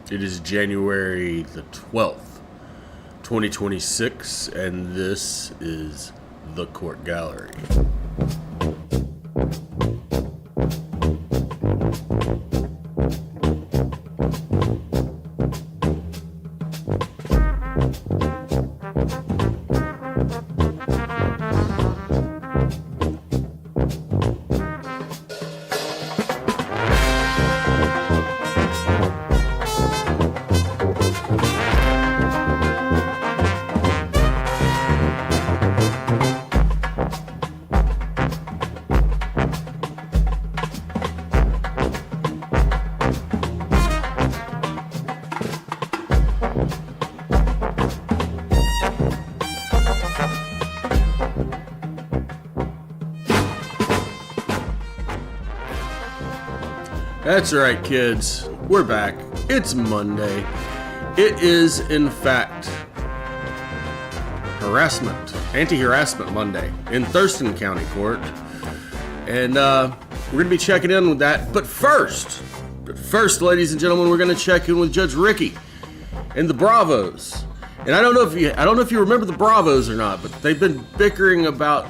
It is January the 12th, 2026, and this is the Court Gallery. That's right, kids. We're back. It's Monday. It is, in fact, Anti-Harassment Monday in Thurston County Court. And we're going to be checking in with that. But first, ladies and gentlemen, we're going to check in with Judge Ricke and the Bravos. And I don't know if you remember the Bravos or not, but they've been bickering about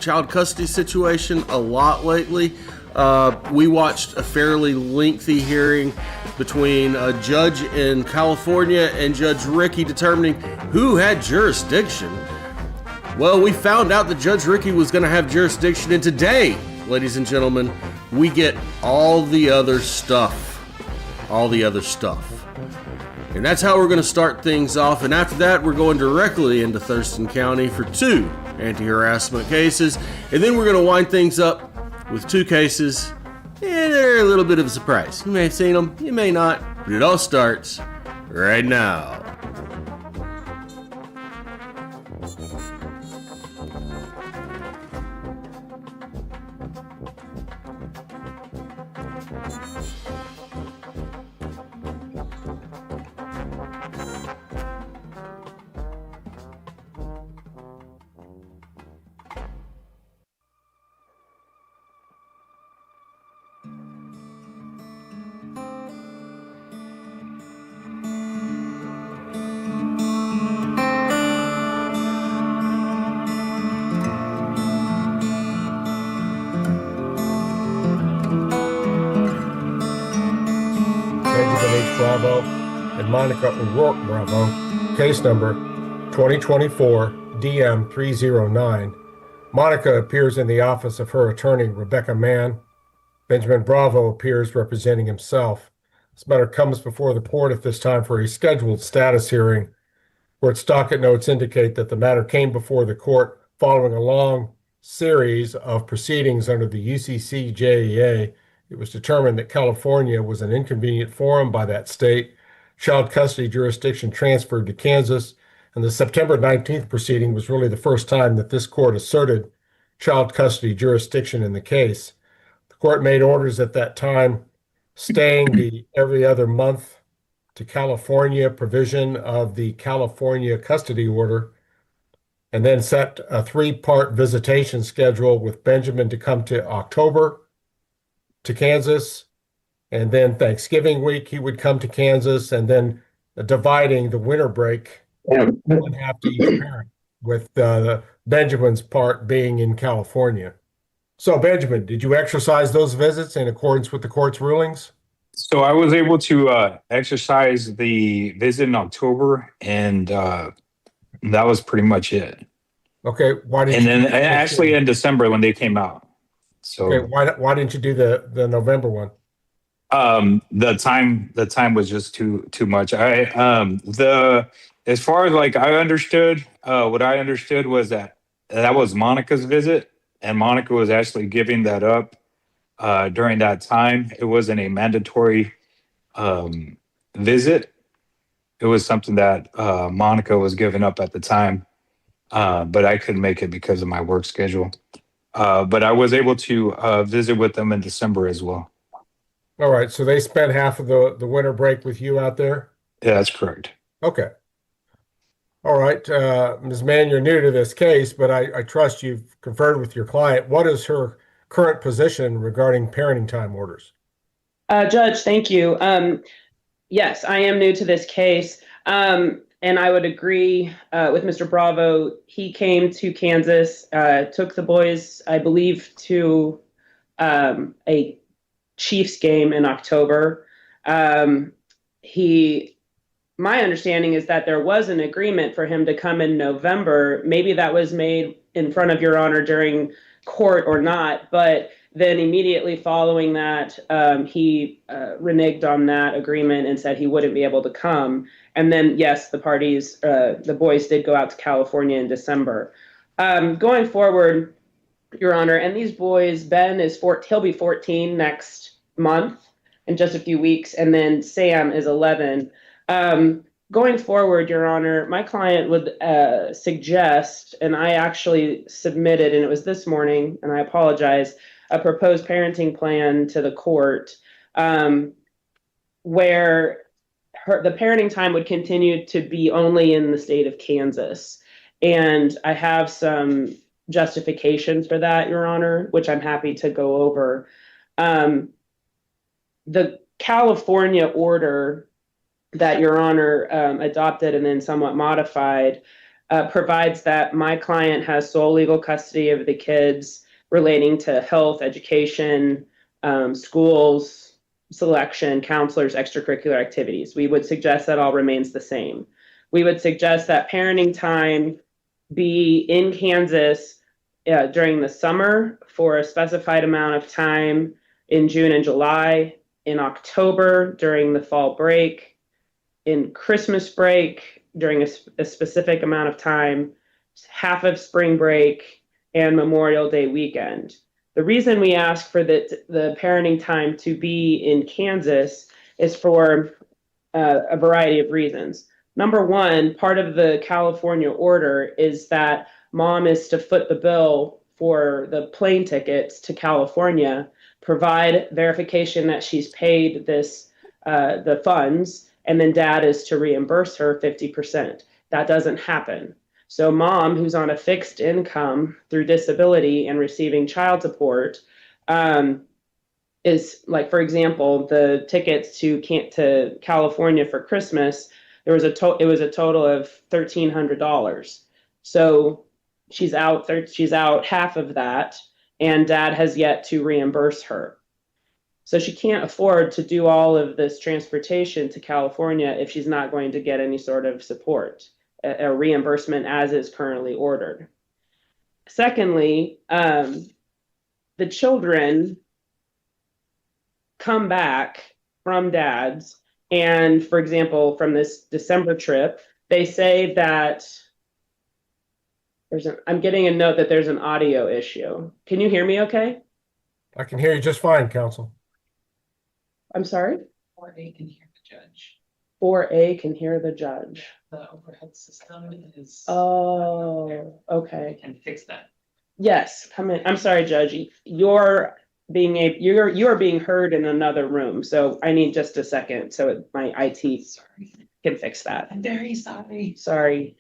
child custody situation a lot lately. We watched a fairly lengthy hearing between a judge in California and Judge Ricke determining who had jurisdiction. Well, we found out that Judge Ricke was going to have jurisdiction, and today, ladies and gentlemen, we get all the other stuff. And that's how we're going to start things off, and after that, we're going directly into Thurston County for two anti-harassment cases, and then we're going to wind things up with two cases, and they're a little bit of a surprise. You may have seen them, you may not, but it all starts right now. Bravo and Monica O'Rourke Bravo, case number 2024 DM 309. Monica appears in the office of her attorney, Rebecca Mann. Benjamin Bravo appears representing himself. This matter comes before the court at this time for a scheduled status hearing. Court's docket notes indicate that the matter came before the court following a long series of proceedings under the UCCJEA. It was determined that California was an inconvenient forum by that state. Child custody jurisdiction transferred to Kansas, and the September 19th proceeding was really the first time that this court asserted child custody jurisdiction in the case. The court made orders at that time staying the every other month to California provision of the California custody order, and then set a three-part visitation schedule with Benjamin to come to October to Kansas, and then Thanksgiving week he would come to Kansas, and then dividing the winter break one half to each parent, with Benjamin's part being in California. So Benjamin, did you exercise those visits in accordance with the court's rulings? So I was able to exercise the visit in October, and that was pretty much it. Okay, why did and then actually in December when they came out. So okay, why didn't you do the November one? The time was just too much. As far as like I understood, what I understood was that was Monica's visit, and Monica was actually giving that up during that time. It wasn't a mandatory visit. It was something that Monica was giving up at the time, but I couldn't make it because of my work schedule. But I was able to visit with them in December as well. All right. So they spent half of the winter break with you out there? Yeah, that's correct. Okay. All right. Ms. Mann, you're new to this case, but I trust you've conferred with your client. What is her current position regarding parenting time orders? Judge, thank you. Yes, I am new to this case. And I would agree with Mr. Bravo. He came to Kansas, took the boys, I believe, to a Chiefs game in October. My understanding is that there was an agreement for him to come in November. Maybe that was made in front of Your Honor during court or not, but then immediately following that, he reneged on that agreement and said he wouldn't be able to come. And then, yes, the boys did go out to California in December. Going forward, Your Honor, and these boys, he'll be 14 next month in just a few weeks, and then Sam is 11. Going forward, Your Honor, my client would suggest, and I actually submitted, and it was this morning, and I apologize, a proposed parenting plan to the court, where the parenting time would continue to be only in the state of Kansas. And I have some justification for that, Your Honor, which I'm happy to go over. The California order that Your Honor adopted and then somewhat modified provides that my client has sole legal custody of the kids relating to health, education, schools, selection, counselors, extracurricular activities. We would suggest that all remains the same. We would suggest that parenting time be in Kansas during the summer for a specified amount of time in June and July, in October during the fall break, in Christmas break during a specific amount of time, half of spring break, and Memorial Day weekend. The reason we ask for the parenting time to be in Kansas is for a variety of reasons. Number one, part of the California order is that mom is to foot the bill for the plane tickets to California, provide verification that she's paid the funds, and then dad is to reimburse her 50%. That doesn't happen. So mom, who's on a fixed income through disability and receiving child support, is like, for example, the tickets to California for Christmas, it was a total of $1,300. So she's out half of that, and dad has yet to reimburse her. So she can't afford to do all of this transportation to California if she's not going to get any sort of support, a reimbursement as is currently ordered. Secondly, the children come back from dad's, and for example, from this December trip, they say that I'm getting a note that there's an audio issue. Can you hear me okay? I can hear you just fine, counsel. I'm sorry? 4A can hear the judge. 4A can hear the judge. The overhead system is. Oh, okay. We can fix that. Yes, come in. I'm sorry, Judge. You are being heard in another room, so I need just a second so my IT can fix that. I'm very sorry. Sorry.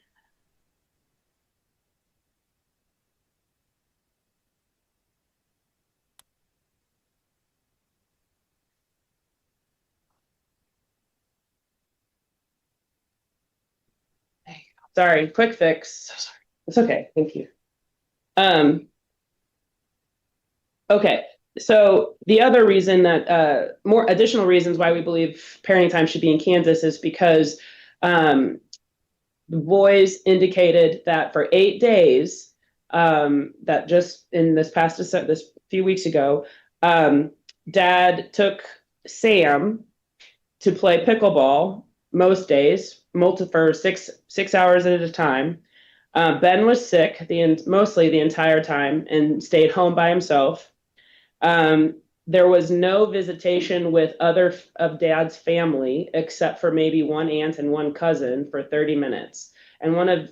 Sorry, quick fix. So sorry. It's okay, thank you. Okay, so the other reason that more additional reasons why we believe parenting time should be in Kansas is because the boys indicated that for 8 days, that just in this few weeks ago, dad took Sam to play pickleball most days, for 6 hours at a time. Ben was sick mostly the entire time and stayed home by himself. There was no visitation with other of dad's family except for maybe one aunt and one cousin for 30 minutes. And one of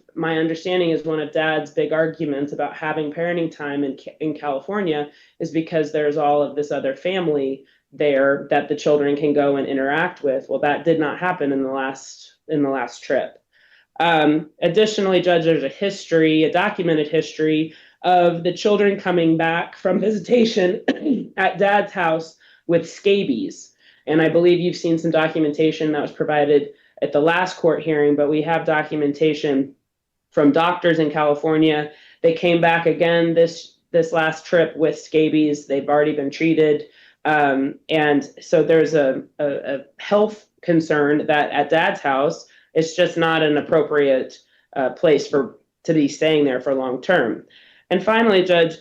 dad's big arguments about having parenting time in California is because there's all of this other family there that the children can go and interact with. Well, that did not happen in the last trip. Additionally, Judge, there's a documented history of the children coming back from visitation at dad's house with scabies. And I believe you've seen some documentation that was provided at the last court hearing, but we have documentation from doctors in California. They came back again this last trip with scabies. They've already been treated. And so there's a health concern that at Dad's house, it's just not an appropriate place to be staying there for long term. And finally, Judge,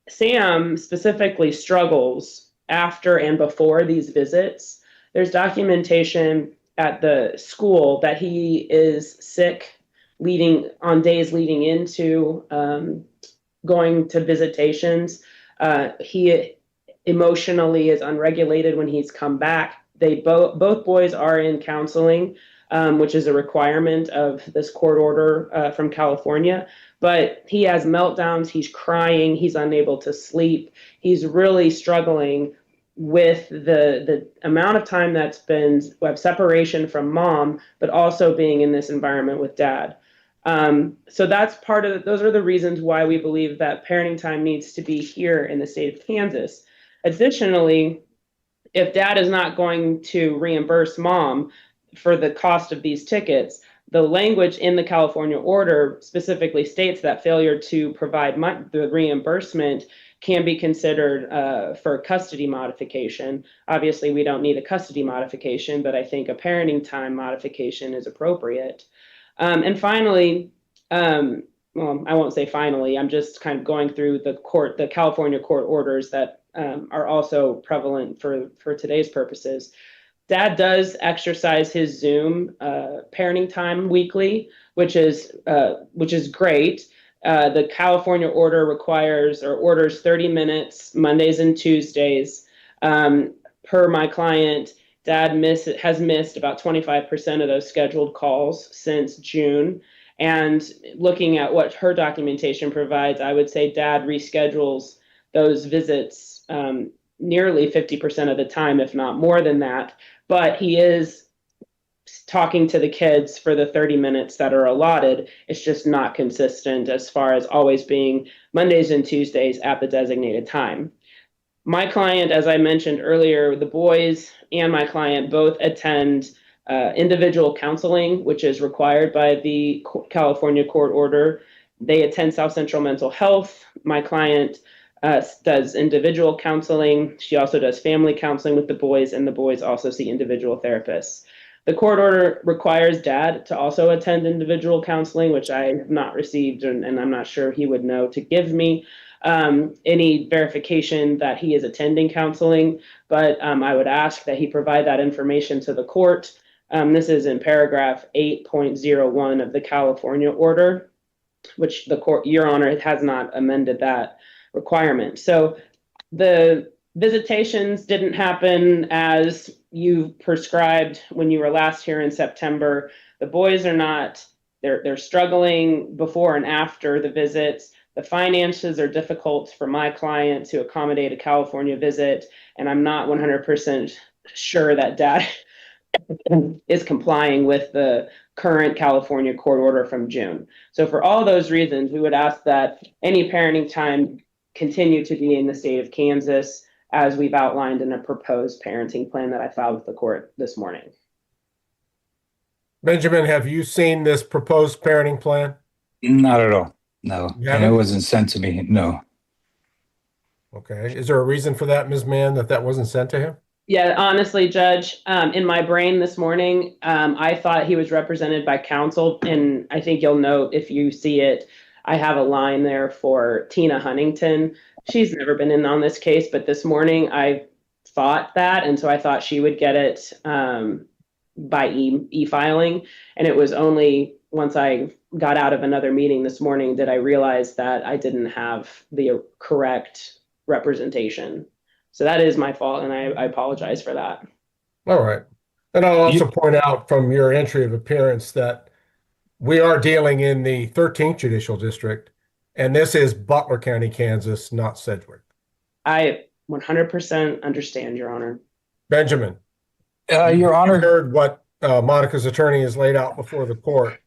Sam specifically struggles after and before these visits. There's documentation at the school that he is sick on days leading into going to visitations. He emotionally is unregulated when he's come back. Both boys are in counseling, which is a requirement of this court order from California. But he has meltdowns, he's crying, he's unable to sleep. He's really struggling with the amount of time that's been separation from mom, but also being in this environment with Dad. So that's those are the reasons why we believe that parenting time needs to be here in the state of Kansas. Additionally, if Dad is not going to reimburse mom for the cost of these tickets, the language in the California order specifically states that failure to provide the reimbursement can be considered for custody modification. Obviously, we don't need a custody modification, but I think a parenting time modification is appropriate. And finally, well, I won't say finally, I'm just kind of going through the California court orders that are also prevalent for today's purposes. Dad does exercise his Zoom parenting time weekly, which is great. The California order orders 30 minutes Mondays and Tuesdays. Per my client, Dad has missed about 25% of those scheduled calls since June. And looking at what her documentation provides, I would say Dad reschedules those visits nearly 50% of the time, if not more than that. But he is talking to the kids for the 30 minutes that are allotted. It's just not consistent as far as always being Mondays and Tuesdays at the designated time. My client, as I mentioned earlier, the boys and my client both attend individual counseling, which is required by the California court order. They attend South Central Mental Health. My client does individual counseling. She also does family counseling with the boys, and the boys also see individual therapists. The court order requires Dad to also attend individual counseling, which I have not received, and I'm not sure he would know to give me any verification that he is attending counseling, but I would ask that he provide that information to the court. This is in paragraph 8.01 of the California order, which the court, Your Honor, has not amended that requirement. So the visitations didn't happen as you prescribed when you were last here in September. The boys are not, they're struggling before and after the visits. The finances are difficult for my client to accommodate a California visit, and I'm not 100% sure that Dad is complying with the current California court order from June. So for all those reasons, we would ask that any parenting time continue to be in the state of Kansas, as we've outlined in a proposed parenting plan that I filed with the court this morning. Benjamin, have you seen this proposed parenting plan? Not at all. No. You And it haven't? wasn't sent to me. No. Okay. Is there a reason for that, Ms. Mann, that wasn't sent to him? Yeah, honestly, Judge, in my brain this morning, I thought he was represented by counsel, and I think you'll note if you see it, I have a line there for Tina Huntington. She's never been in on this case, but this morning I thought that, and so I thought she would get it by e-filing, and it was only once I got out of another meeting this morning did I realize that I didn't have the correct representation. So that is my fault, and I apologize for that. All right. And I'll also point out from your entry of appearance that we are dealing in the 13th Judicial District, and this is Butler County, Kansas, not Sedgwick. I 100% understand, Your Honor. Benjamin. Your Honor. You heard what Monica's attorney has laid out before the court.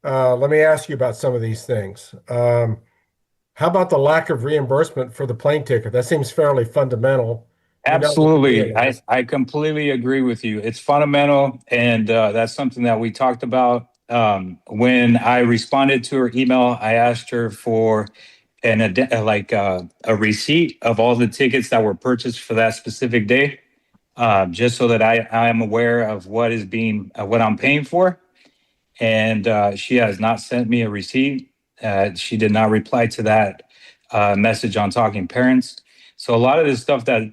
Let me ask you about some of these things. How about the lack of reimbursement for the plane ticket? That seems fairly fundamental. Absolutely. I completely agree with you. It's fundamental. And that's something that we talked about. When I responded to her email, I asked her for a receipt of all the tickets that were purchased for that specific day, just so that I am aware of what is being, what I'm paying for. And she has not sent me a receipt. She did not reply to that message on Talking Parents. So a lot of this stuff that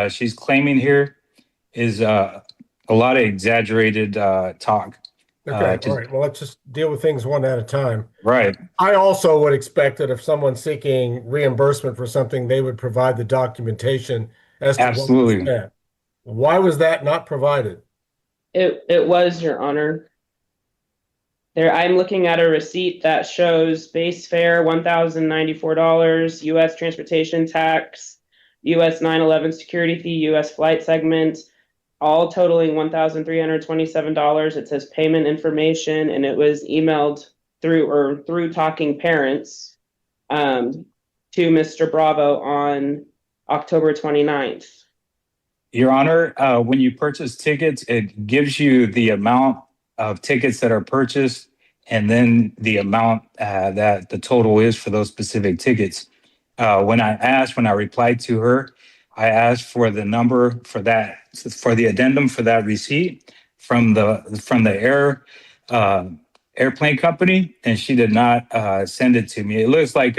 she's claiming here is a lot of exaggerated talk. Okay, all right. Well, let's just deal with things one at a time. Right. I also would expect that if someone's seeking reimbursement for something, they would provide the documentation as to what was Absolutely. spent. Why was that not provided? It was, Your Honor. There, I'm looking at a receipt that shows base fare $1,094, U.S. transportation tax, U.S. 911 security fee, U.S. flight segment, all totaling $1,327. It says payment information, and it was emailed through Talking Parents to Mr. Bravo on October 29th. Your Honor, when you purchase tickets, it gives you the amount of tickets that are purchased and then the amount that the total is for those specific tickets. When I replied to her, I asked for the number for the addendum for that receipt from the airplane company, and she did not send it to me. It looks like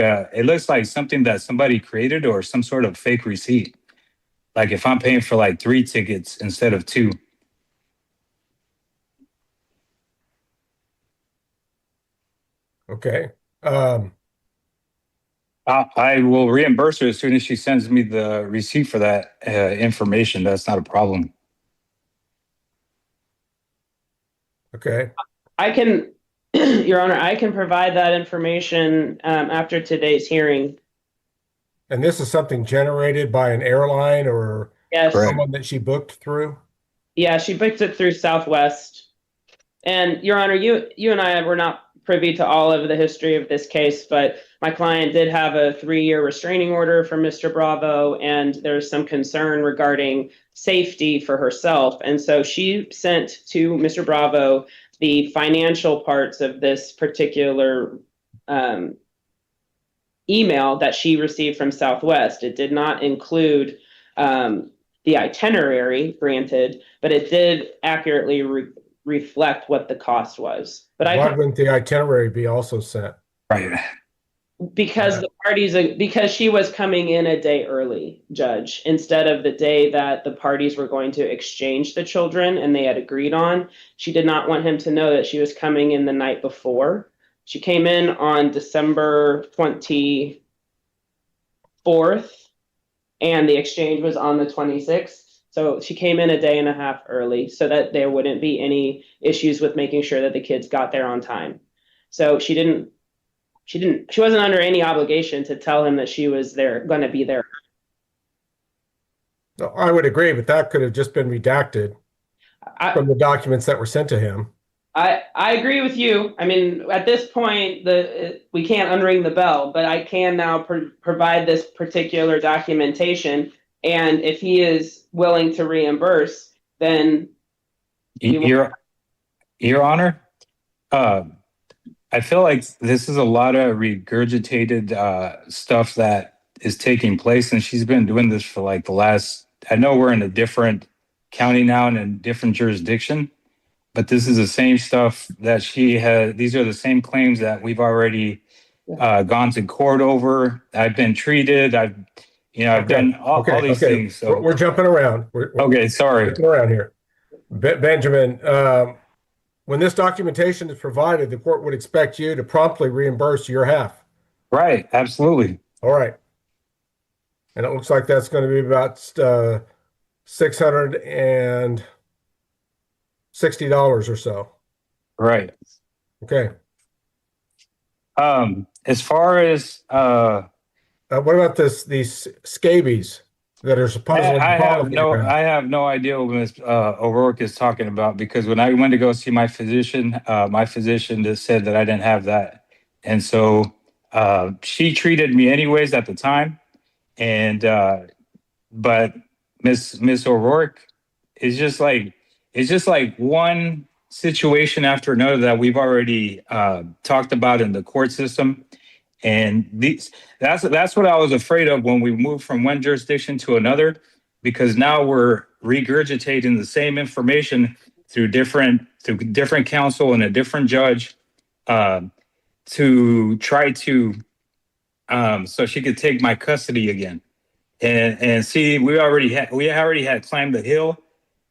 something that somebody created or some sort of fake receipt. Like if I'm paying for like 3 tickets instead of 2. Okay. I will reimburse her as soon as she sends me the receipt for that information. That's not a problem. Okay. I can, Your Honor, I can provide that information after today's hearing. And this is something generated by an airline or Yes. Correct. someone that she booked through? Yeah, she booked it through Southwest. And Your Honor, you and I were not privy to all of the history of this case, but my client did have a 3-year restraining order from Mr. Bravo, and there's some concern regarding safety for herself. And so she sent to Mr. Bravo the financial parts of this particular email that she received from Southwest. It did not include the itinerary, granted, but it did accurately reflect what the cost was. But Why wouldn't the itinerary be also sent? Right. Because because she was coming in a day early, Judge, instead of the day that the parties were going to exchange the children and they had agreed on. She did not want him to know that she was coming in the night before. She came in on December 24th, and the exchange was on the 26th. So she came in a day and a half early so that there wouldn't be any issues with making sure that the kids got there on time. So she wasn't under any obligation to tell him that she was going to be there. No, I would agree, but that could have just been redacted from the documents that were sent to him. I agree with you. I mean, at this point, we can't unring the bell, but I can now provide this particular documentation. And if he is willing to reimburse, then Your Honor, I feel like this is a lot of regurgitated stuff that is taking place, and she's been doing this for like I know we're in a different county now and a different jurisdiction, but this is the same stuff that she had. These are the same claims that we've already gone to court over. I've been treated. I've done all these things. So we're jumping around. Okay, sorry. Jumping around here. Benjamin, when this documentation is provided, the court would expect you to promptly reimburse your half. Right, absolutely. All right. And it looks like that's going to be about $660 or so. Right. Okay. As far as what about these scabies that are supposedly I have no idea what Ms. O'Rourke is talking about, because when I went to go see my physician just said that I didn't have that. And so she treated me anyways at the time. And but Miss O'Rourke, it's just like one situation after another that we've already talked about in the court system. And that's what I was afraid of when we moved from one jurisdiction to another, because now we're regurgitating the same information through different counsel and a different judge, to try to so she could take my custody again. And see, we already had climbed the hill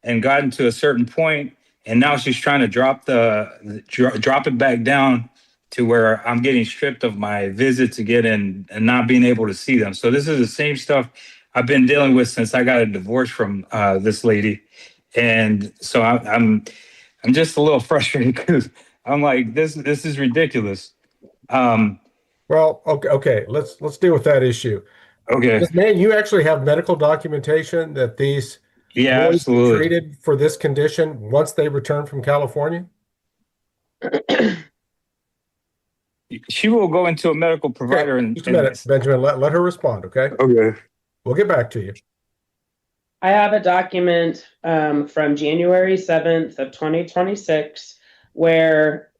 and gotten to a certain point, and now she's trying to drop it back down to where I'm getting stripped of my visits again and not being able to see them. So this is the same stuff I've been dealing with since I got a divorce from this lady, and so I'm just a little frustrated because I'm like, this is ridiculous. Well, okay. Let's deal with that issue. Okay. Man, you actually have medical documentation that these Yeah, boys were absolutely. treated for this condition once they returned from California? She will go into a medical provider Okay, just a minute, Benjamin. Let her respond, okay? Okay. We'll get back to you. I have a document from January 7th of 2026 where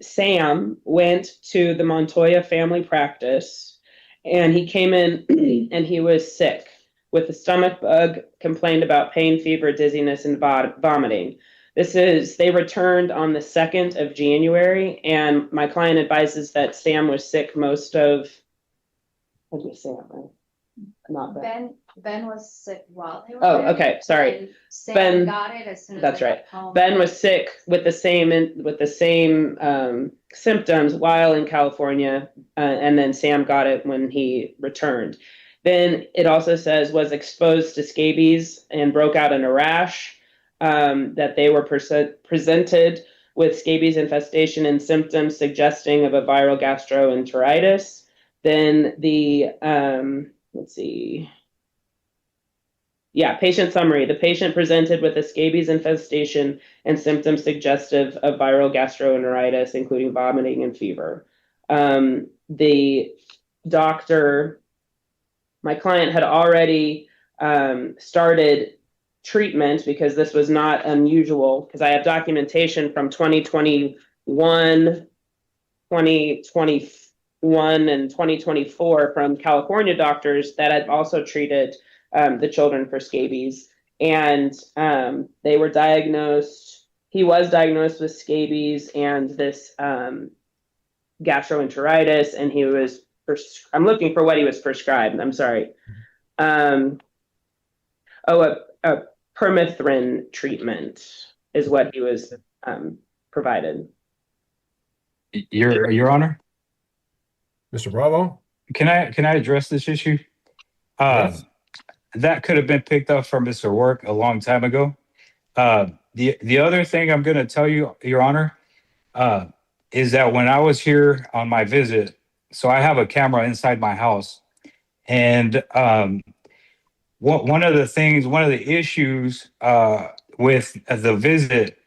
Sam went to the Montoya family practice, and he came in and he was sick with a stomach bug, complained about pain, fever, dizziness, and vomiting. They returned on the 2nd of January, and my client advises that Sam was sick most of, what did we say that right? Not Ben. Ben was sick while they were Oh, there, okay, sorry. and Sam Ben- got it as soon as that's they got right. home. Ben was sick with the same symptoms while in California, and then Sam got it when he returned. Then it also says was exposed to scabies and broke out in a rash, that they were presented with scabies infestation and symptoms suggesting of a viral gastroenteritis. Then the, let's see. Yeah, patient summary. The patient presented with a scabies infestation and symptoms suggestive of viral gastroenteritis, including vomiting and fever. The doctor, my client had already started treatment because this was not unusual, because I have documentation from 2021, 2021, and 2024 from California doctors that had also treated the children for scabies, and he was diagnosed with scabies and this gastroenteritis, and he was, I'm looking for what he was prescribed, I'm sorry. A permethrin treatment is what he was provided. Your Honor, Mr. Bravo? can I address this issue? Yes. That could have been picked up from Mr. Work a long time ago. The other thing I'm going to tell you, Your Honor, is that when I was here on my visit, so I have a camera inside my house, and one of the issues with the visit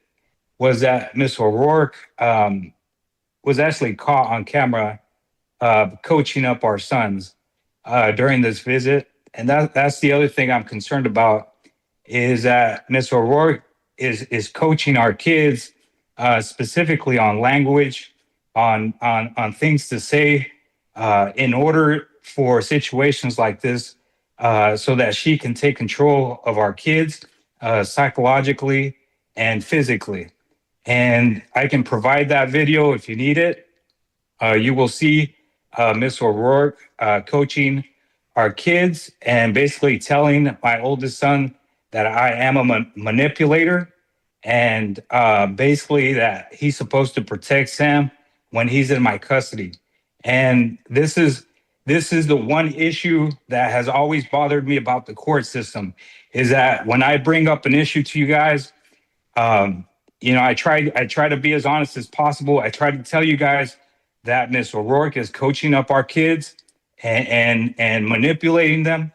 was that Miss O'Rourke was actually caught on camera coaching up our sons during this visit. And that's the other thing I'm concerned about, is that Miss O'Rourke is coaching our kids specifically on language, on things to say in order for situations like this, so that she can take control of our kids psychologically and physically. And I can provide that video if you need it. You will see Miss O'Rourke coaching our kids and basically telling my oldest son that I am a manipulator, and basically that he's supposed to protect Sam when he's in my custody. And this is the one issue that has always bothered me about the court system, is that when I bring up an issue to you guys, I try to be as honest as possible. I try to tell you guys that Miss O'Rourke is coaching up our kids and manipulating them.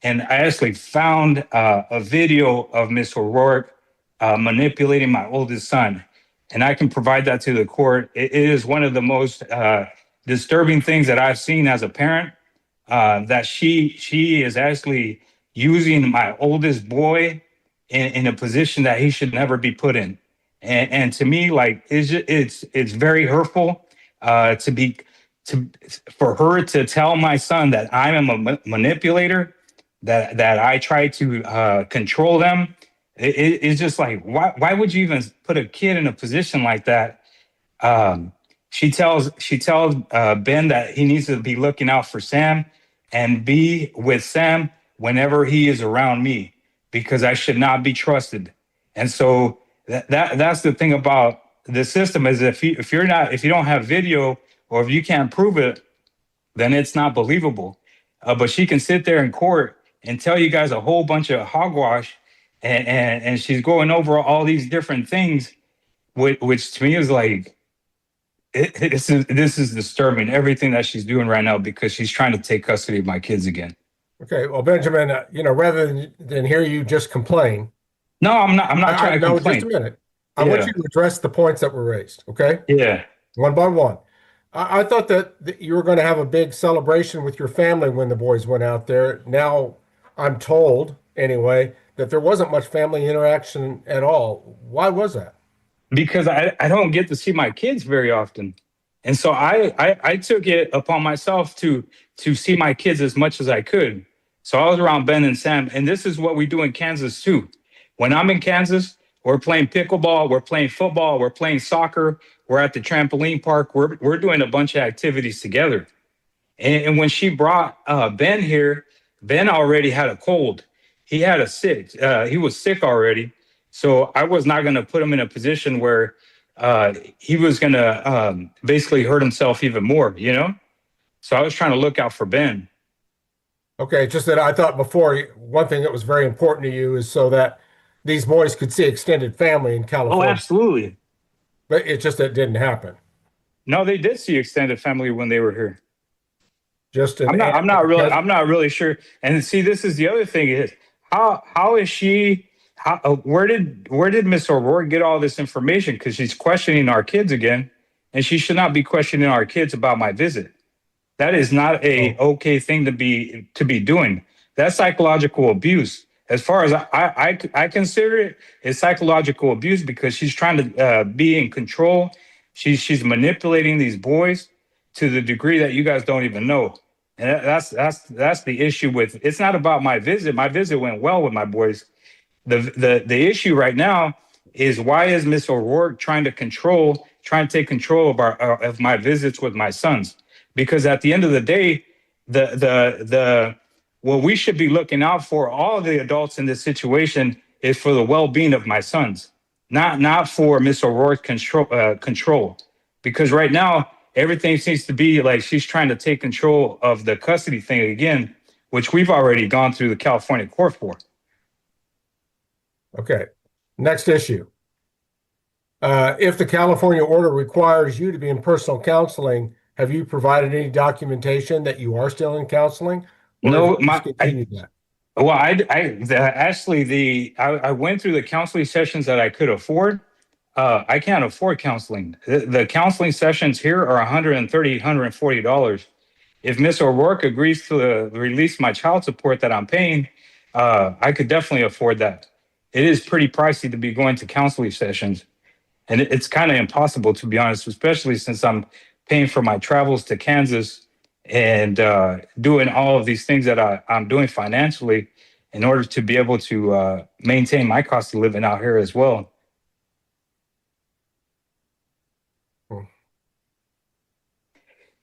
And I actually found a video of Miss O'Rourke manipulating my oldest son, and I can provide that to the court. It is one of the most disturbing things that I've seen as a parent, that she is actually using my oldest boy in a position that he should never be put in. And to me, like, it's very hurtful to be to for her to tell my son that I'm a manipulator, that I try to control them. It's just like, why would you even put a kid in a position like that? She tells Ben that he needs to be looking out for Sam and be with Sam whenever he is around me, because I should not be trusted. And so that's the thing about the system, is if you don't have video, or if you can't prove it, then it's not believable. But she can sit there in court and tell you guys a whole bunch of hogwash, and she's going over all these different things, which to me is like, this is disturbing, everything that she's doing right now, because she's trying to take custody of my kids again. Okay, well, Benjamin, rather than hear you just complain. No, I'm not trying to complain. Just a minute. I want you to address the points that were raised, okay? Yeah. One by one. I thought that you were going to have a big celebration with your family when the boys went out there. Now, I'm told, anyway, that there wasn't much family interaction at all. Why was that? Because I don't get to see my kids very often. And so I took it upon myself to see my kids as much as I could. So I was around Ben and Sam, and this is what we do in Kansas too. When I'm in Kansas, we're playing pickleball, we're playing football, we're playing soccer, we're at the trampoline park, we're doing a bunch of activities together. And when she brought Ben here, Ben already had a cold. He had he was sick already. So I was not going to put him in a position where he was going to basically hurt himself even more, So I was trying to look out for Ben. Okay, just that I thought before, one thing that was very important to you is so that these boys could see extended family in California. Oh, absolutely. But it's just that it didn't happen. No, they did see extended family when they were here. I'm not really sure. And see, this is the other thing, is how is she? Where did Miss O'Rourke get all this information? Because she's questioning our kids again, and she should not be questioning our kids about my visit. That is not a okay thing to be doing. That's psychological abuse. As far as I consider it, it's psychological abuse, because she's trying to be in control. She's manipulating these boys to the degree that you guys don't even know. And that's the issue with. It's not about my visit. My visit went well with my boys. The issue right now is, why is Miss O'Rourke trying to take control of my visits with my sons? Because at the end of the day, what we should be looking out for, all the adults in this situation, is for the well-being of my sons, not for Miss O'Rourke's control. Because right now, everything seems to be like she's trying to take control of the custody thing again, which we've already gone through the California court for. Okay, next issue. If the California order requires you to be in personal counseling, have you provided any documentation that you are still in counseling? No, Well, I went through the counseling sessions that I could afford. I can't afford counseling. The counseling sessions here are $130, $140. If Miss O'Rourke agrees to release my child support that I'm paying, I could definitely afford that. It is pretty pricey to be going to counseling sessions, and it's kind of impossible, to be honest, especially since I'm paying for my travels to Kansas and doing all of these things that I'm doing financially in order to be able to maintain my cost of living out here as well.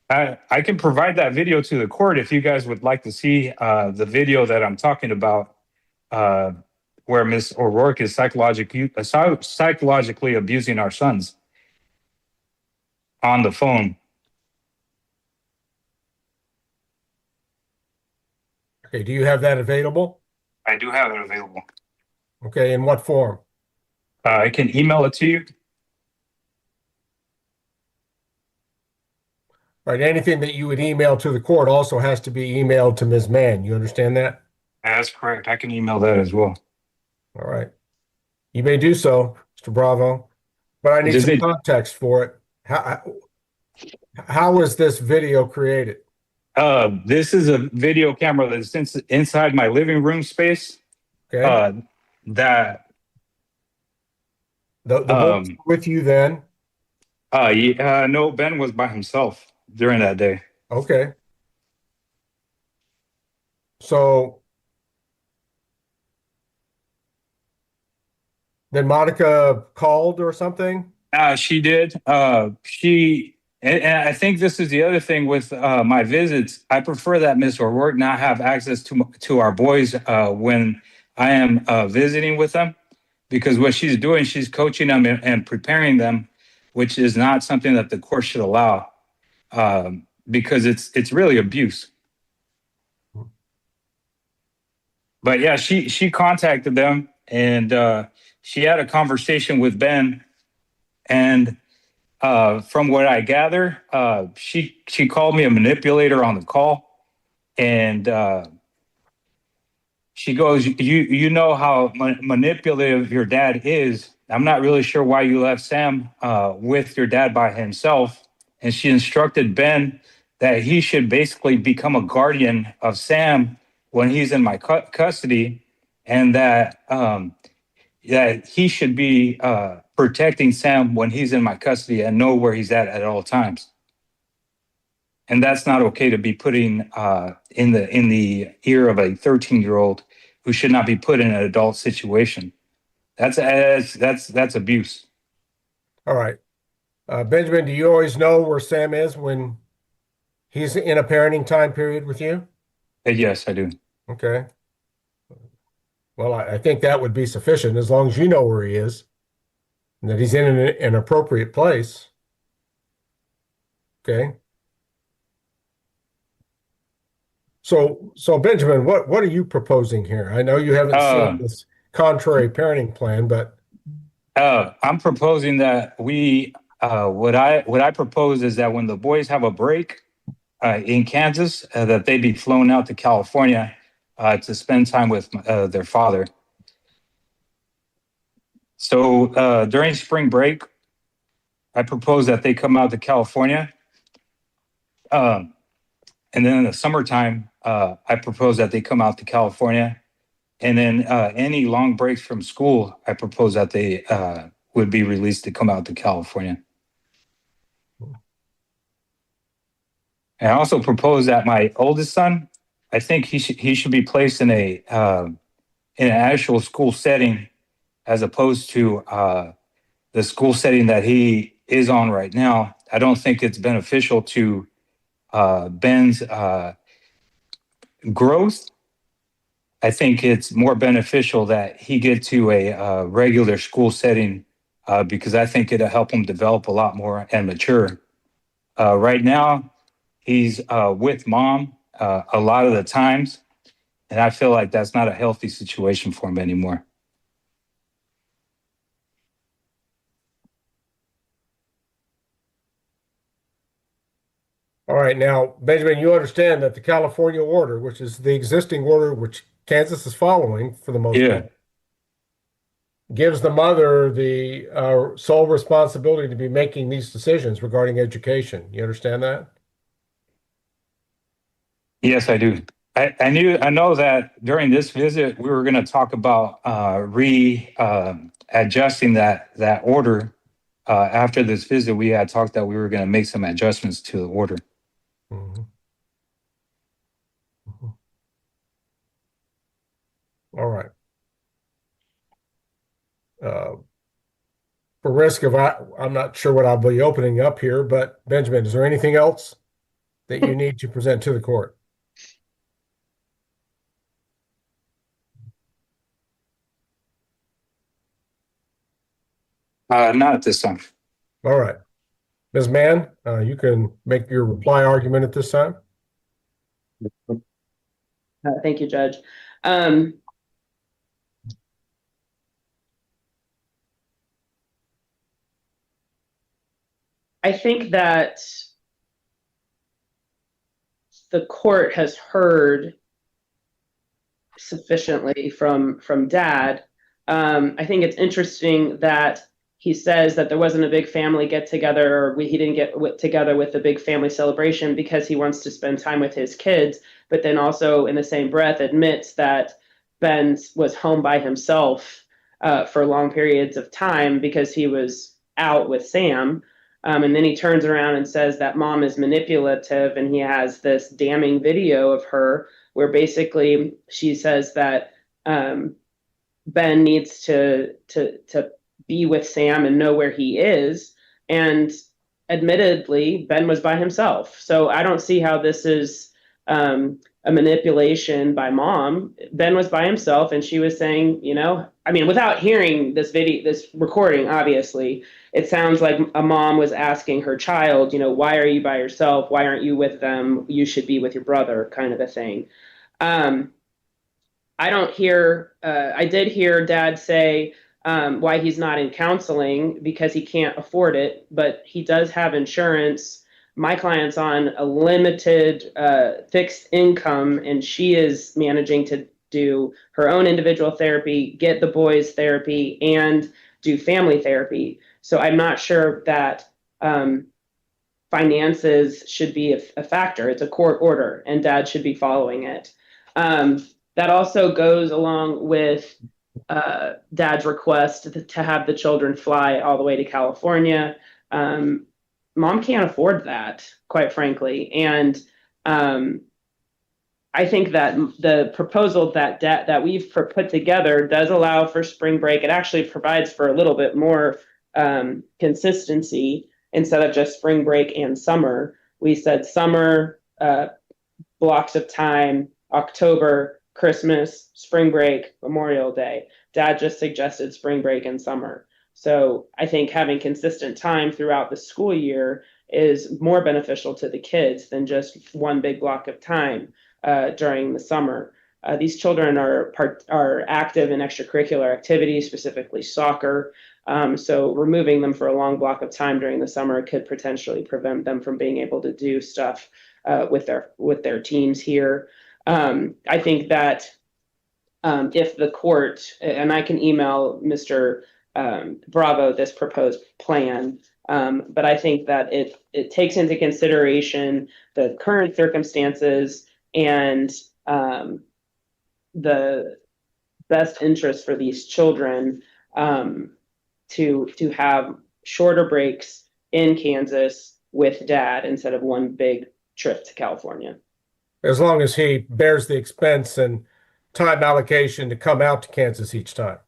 I can provide that video to the court if you guys would like to see the video that I'm talking about, where Ms. O'Rourke is psychologically abusing our sons on the phone. Okay, do you have that available? I do have it available. Okay, in what form? I can email it to you. Right, anything that you would email to the court also has to be emailed to Ms. Mann. You understand that? That's correct. I can email that as well. All right. You may do so, Mr. Bravo, but I need some context for it. How was this video created? This is a video camera that's inside my living room space. Okay. That The boys were with you then? no, Ben was by himself during that day. Okay. So then Monica called or something? She did. And I think this is the other thing with my visits. I prefer that Miss O'Rourke not have access to our boys when I am visiting with them, because what she's doing, she's coaching them and preparing them, which is not something that the court should allow, because it's really abuse. But yeah, she contacted them, and she had a conversation with Ben, and from what I gather, she called me a manipulator on the call, and she goes, "You know how manipulative your dad is. I'm not really sure why you left Sam with your dad by himself." And she instructed Ben that he should basically become a guardian of Sam when he's in my custody, and that he should be protecting Sam when he's in my custody and know where he's at all times. And that's not okay to be putting in the ear of a 13-year-old who should not be put in an adult situation. That's abuse. All right. Benjamin, do you always know where Sam is when he's in a parenting time period with you? Yes, I do. Okay. Well, I think that would be sufficient as long as you know where he is and that he's in an appropriate place. Okay. So Benjamin, what are you proposing here? I know you haven't seen this contrary parenting plan, but I'm proposing that what I propose is that when the boys have a break in Kansas, that they be flown out to California to spend time with their father. So during spring break, I propose that they come out to California. And then in the summertime, I propose that they come out to California. And then any long breaks from school, I propose that they would be released to come out to California. And I also propose that my oldest son, I think he should be placed in an actual school setting, as opposed to the school setting that he is on right now. I don't think it's beneficial to Ben's growth. I think it's more beneficial that he get to a regular school setting, because I think it'll help him develop a lot more and mature. Right now, he's with mom a lot of the times, and I feel like that's not a healthy situation for him anymore. all right. Now, Benjamin, you understand that the California order, which is the existing order which Kansas is following for the most part, gives the mother the sole responsibility to be making these decisions regarding education. You understand that? Yes, I do. I know that during this visit we were going to talk about adjusting that order. After this visit, we had talked that we were going to make some adjustments to the order. Mm-hmm. Mm-hmm. All right. For risk of, I'm not sure what I'll be opening up here, but Benjamin, is there anything else that you need to present to the court? Not at this time. All right. Ms. Mann, you can make your reply argument at this time. Thank you, Judge. I think that the court has heard sufficiently from Dad. I think it's interesting that he says that there wasn't a big family get together, or he didn't get together with a big family celebration because he wants to spend time with his kids, but then also in the same breath admits that Ben was home by himself for long periods of time because he was out with Sam. And then he turns around and says that mom is manipulative, and he has this damning video of her where basically she says that Ben needs to be with Sam and know where he is. And admittedly, Ben was by himself. So I don't see how this is a manipulation by mom. Ben was by himself, and she was saying, I mean, without hearing this recording, obviously, it sounds like a mom was asking her child, why are you by yourself? Why aren't you with them? You should be with your brother, kind of a thing. I did hear Dad say why he's not in counseling because he can't afford it, but he does have insurance. My client's on a limited fixed income, and she is managing to do her own individual therapy, get the boys therapy, and do family therapy. So I'm not sure that finances should be a factor. It's a court order, and Dad should be following it. That also goes along with Dad's request to have the children fly all the way to California. Mom can't afford that, quite frankly. And I think that the proposal that we've put together does allow for spring break. It actually provides for a little bit more consistency instead of just spring break and summer. We said summer blocks of time, October, Christmas, spring break, Memorial Day. Dad just suggested spring break and summer. So I think having consistent time throughout the school year is more beneficial to the kids than just one big block of time during the summer. These children are active in extracurricular activities, specifically soccer. So removing them for a long block of time during the summer could potentially prevent them from being able to do stuff with their teams here. I think that if the court, and I can email Mr. Bravo this proposed plan, but I think that it takes into consideration the current circumstances and the best interest for these children to have shorter breaks in Kansas with Dad instead of one big trip to California. As long as he bears the expense and time allocation to come out to Kansas each time.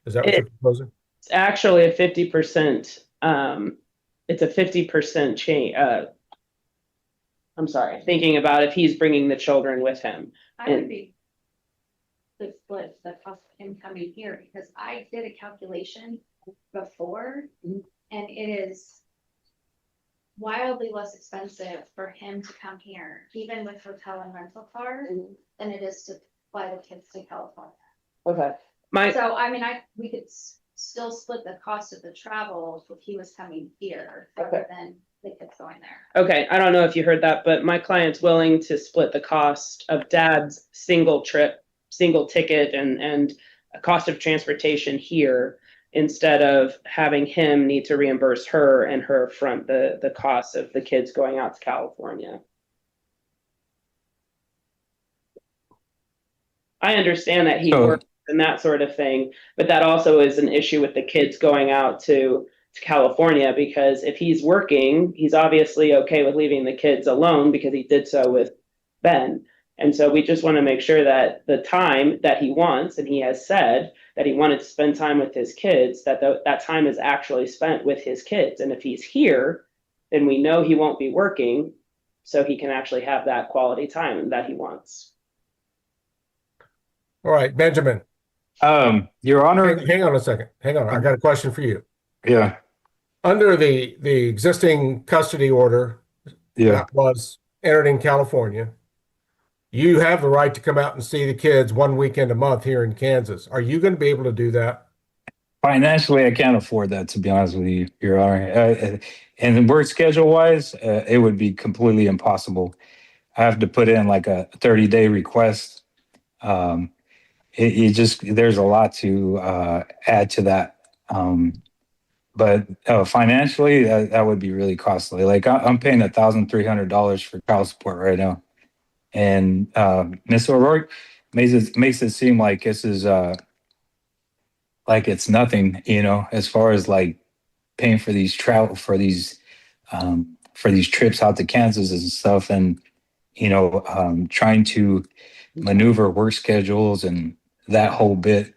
Is that what you're proposing? It's actually a 50%. It's a 50% change. I'm sorry, thinking about if he's bringing the children with him. I would be the split the cost of him coming here, because I did a calculation before, and it is wildly less expensive for him to come here, even with hotel and rental car, than it is to fly the kids to California. Okay. So I mean, we could still split the cost of the travel if he was coming here rather than the kids going there. Okay, I don't know if you heard that, but my client's willing to split the cost of Dad's single trip, single ticket, and a cost of transportation here, instead of having him need to reimburse her and her front the cost of the kids going out to California. I understand that he works and that sort of thing, but that also is an issue with the kids going out to California, because if he's working, he's obviously okay with leaving the kids alone because he did so with Ben. And so we just want to make sure that the time that he wants, and he has said that he wanted to spend time with his kids, that that time is actually spent with his kids. And if he's here, then we know he won't be working, so he can actually have that quality time that he wants. All right, Benjamin. Your Honor. Hang on a second. Hang on. I got a question for you. Yeah. Under the existing custody order that was entered in California, you have the right to come out and see the kids one weekend a month here in Kansas. Are you going to be able to do that? Financially, I can't afford that, to be honest with you, Your Honor. And work schedule wise, it would be completely impossible. I have to put in like a 30-day request. There's a lot to add to that but financially, that would be really costly. Like I'm paying $1,300 for child support right now, and Miss O'Rourke makes it seem like this is like it's nothing, as far as like paying for these travel for these trips out to Kansas and stuff, and trying to maneuver work schedules and that whole bit.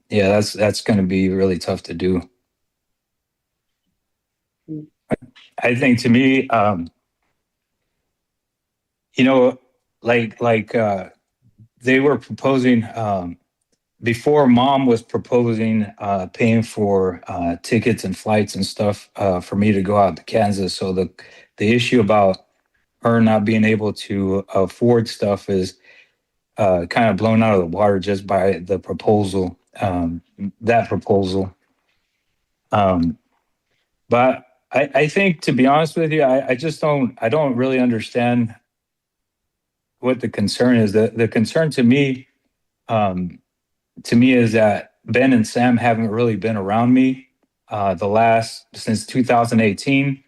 Yeah, that's going to be really tough to do. I think to me, they were proposing before mom was proposing paying for tickets and flights and stuff for me to go out to Kansas. So the issue about her not being able to afford stuff is kind of blown out of the water just by the proposal, that proposal. But I think, to be honest with you, I don't really understand what the concern is. The concern to me is that Ben and Sam haven't really been around me since 2018.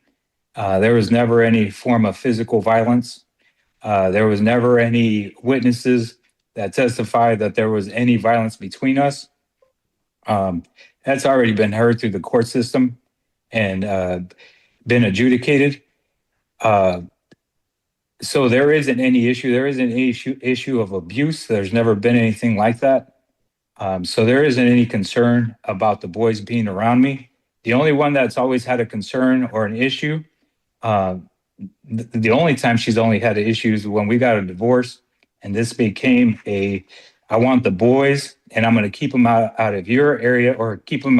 There was never any form of physical violence. There was never any witnesses that testified that there was any violence between us. That's already been heard through the court system and been adjudicated. So there isn't any issue. There isn't any issue of abuse. There's never been anything like that. So there isn't any concern about the boys being around me. The only one that's always had a concern or an issue, the only time she's only had issues when we got a divorce, and this became I want the boys, and I'm going to keep them out of your area, or keep them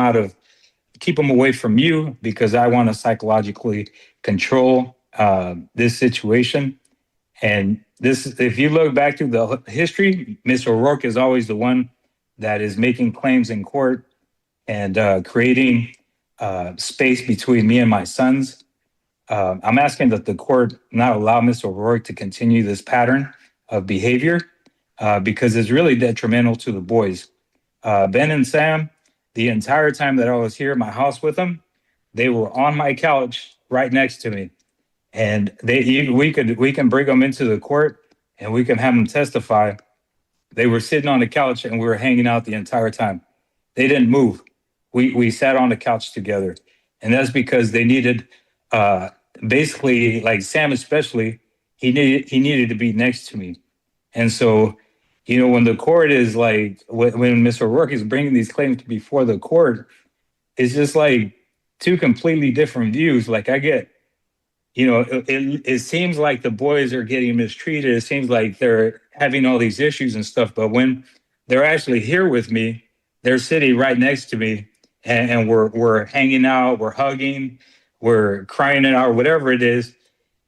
away from you, because I want to psychologically control this situation. And this, if you look back through the history, Miss O'Rourke is always the one that is making claims in court and creating space between me and my sons. I'm asking that the court not allow Miss O'Rourke to continue this pattern of behavior because it's really detrimental to the boys. Ben and Sam, the entire time that I was here at my house with them, they were on my couch right next to me. And we can bring them into the court and we can have them testify. They were sitting on the couch and we were hanging out the entire time. They didn't move. We sat on the couch together. And that's because they needed, basically, like Sam especially, he needed to be next to me. And so, when the court is like, when Mr. O'Rourke is bringing these claims before the court, it's just like two completely different views. Like I get, it seems like the boys are getting mistreated. It seems like they're having all these issues and stuff. But when they're actually here with me, they're sitting right next to me, and we're hanging out, we're hugging, we're crying it out, whatever it is,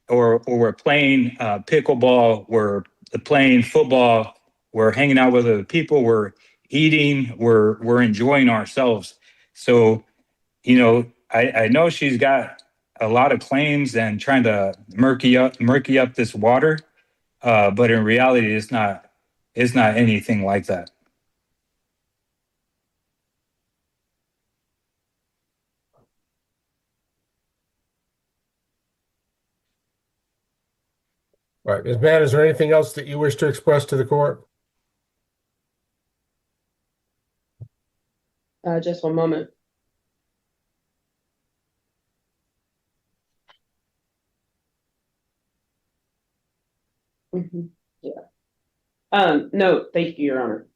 or we're playing pickleball, we're playing football, we're hanging out with other people, we're eating, we're enjoying ourselves. So, I know she's got a lot of claims and trying to murky up this water, but in reality, it's not anything like that. All right, Ms. Mann, is there anything else that you wish to express to the court? Just one moment. Yeah. No, thank you, Your Honor.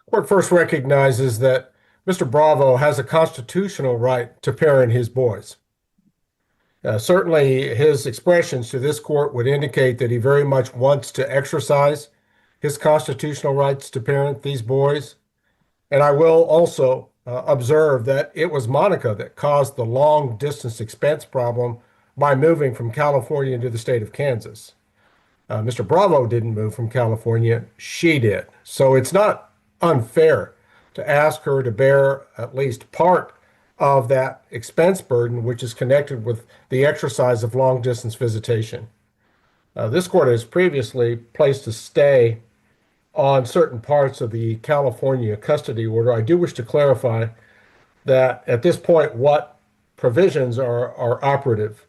Court first recognizes that Mr. Bravo has a constitutional right to parent his boys. Certainly, his expressions to this court would indicate that he very much wants to exercise his constitutional rights to parent these boys. And I will also observe that it was Monica that caused the long distance expense problem by moving from California to the state of Kansas. Mr. Bravo didn't move from California, she did. So it's not unfair to ask her to bear at least part of that expense burden, which is connected with the exercise of long distance visitation. This court has previously placed a stay on certain parts of the California custody order. I do wish to clarify that at this point, what provisions are operative.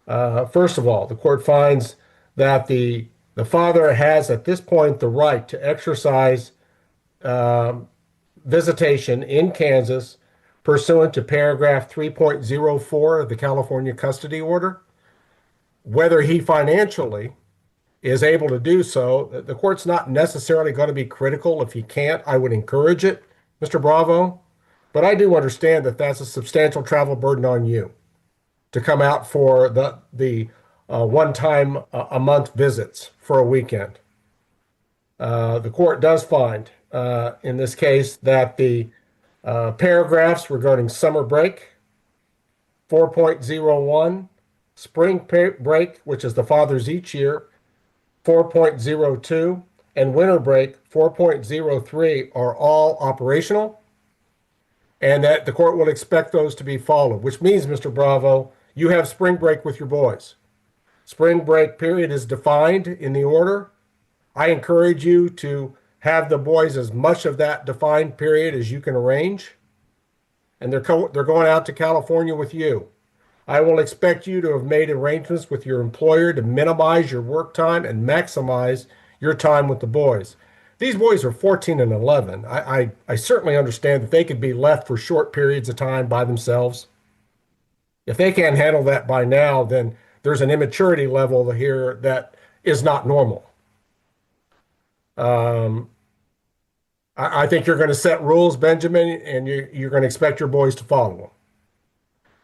First of all, the court finds that the father has at this point the right to exercise visitation in Kansas pursuant to paragraph 3.04 of the California custody order. Whether he financially is able to do so, the court's not necessarily going to be critical if he can't. I would encourage it, Mr. Bravo, but I do understand that that's a substantial travel burden on you to come out for the one time a month visits for a weekend. The court does find in this case that the paragraphs regarding summer break, 4.01, spring break, which is the father's each year, 4.02, and winter break, 4.03, are all operational, and that the court will expect those to be followed, which means, Mr. Bravo, you have spring break with your boys. Spring break period is defined in the order. I encourage you to have the boys as much of that defined period as you can arrange. And they're going out to California with you. I will expect you to have made arrangements with your employer to minimize your work time and maximize your time with the boys. These boys are 14 and 11. I certainly understand that they could be left for short periods of time by themselves. If they can't handle that by now, then there's an immaturity level here that is not normal. I think you're going to set rules, Benjamin, and you're going to expect your boys to follow them.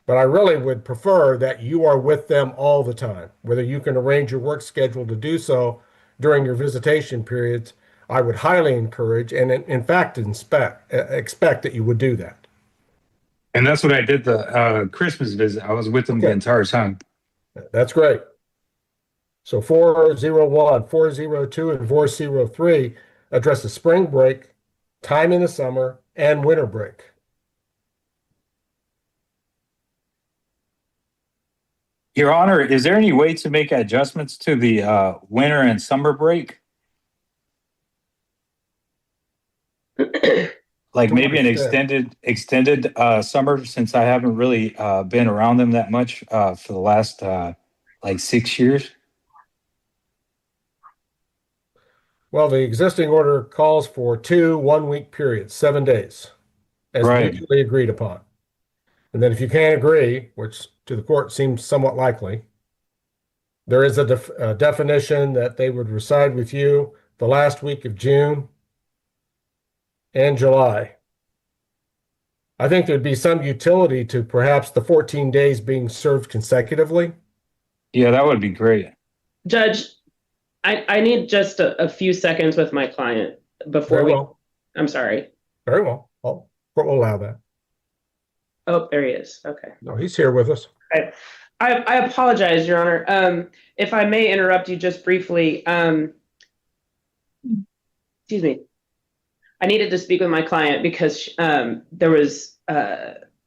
But I really would prefer that you are with them all the time. Whether you can arrange your work schedule to do so during your visitation periods, I would highly encourage and in fact expect that you would do that. And that's what I did the Christmas visit. I was with them the entire time. That's great. So 401, 402, and 403 address the spring break, time in the summer, and winter break. Your Honor, is there any way to make adjustments to the winter and summer break? Like maybe an extended summer, since I haven't really been around them that much for the last like 6 years. Well, the existing order calls for 2 one-week periods, 7 days, as mutually agreed upon. And then if you can't agree, which to the court seems somewhat likely, there is a definition that they would reside with you the last week of June and July. I think there'd be some utility to perhaps the 14 days being served consecutively. Yeah, that would be great. Judge, I need just a few seconds with my client before I'm sorry. Very well. Court will allow that. Oh, there he is. Okay. No, he's here with us. Okay. I apologize, Your Honor. If I may interrupt you just briefly. Excuse me. I needed to speak with my client because there was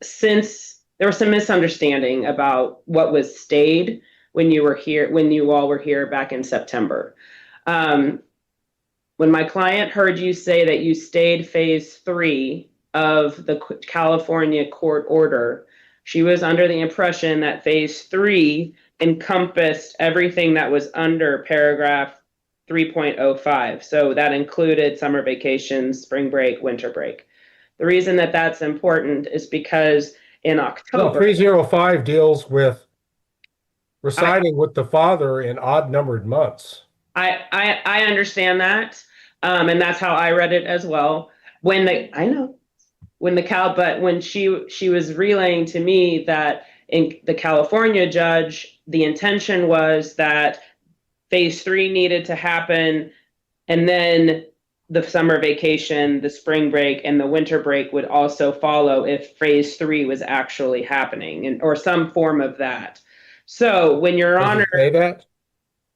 some misunderstanding about what was stayed when you were here, when you all were here back in September. When my client heard you say that you stayed phase 3 of the California court order, she was under the impression that phase 3 encompassed everything that was under paragraph 3.05. So that included summer vacations, spring break, winter break. The reason that that's important is because in October... 305 deals with residing with the father in odd-numbered months. I understand that, and that's how I read it as well. But when she was relaying to me that in the California judge, the intention was that phase 3 needed to happen, and then the summer vacation, the spring break, and the winter break would also follow if phase 3 was actually happening, or some form of that. So when Your Honor... Does it say that?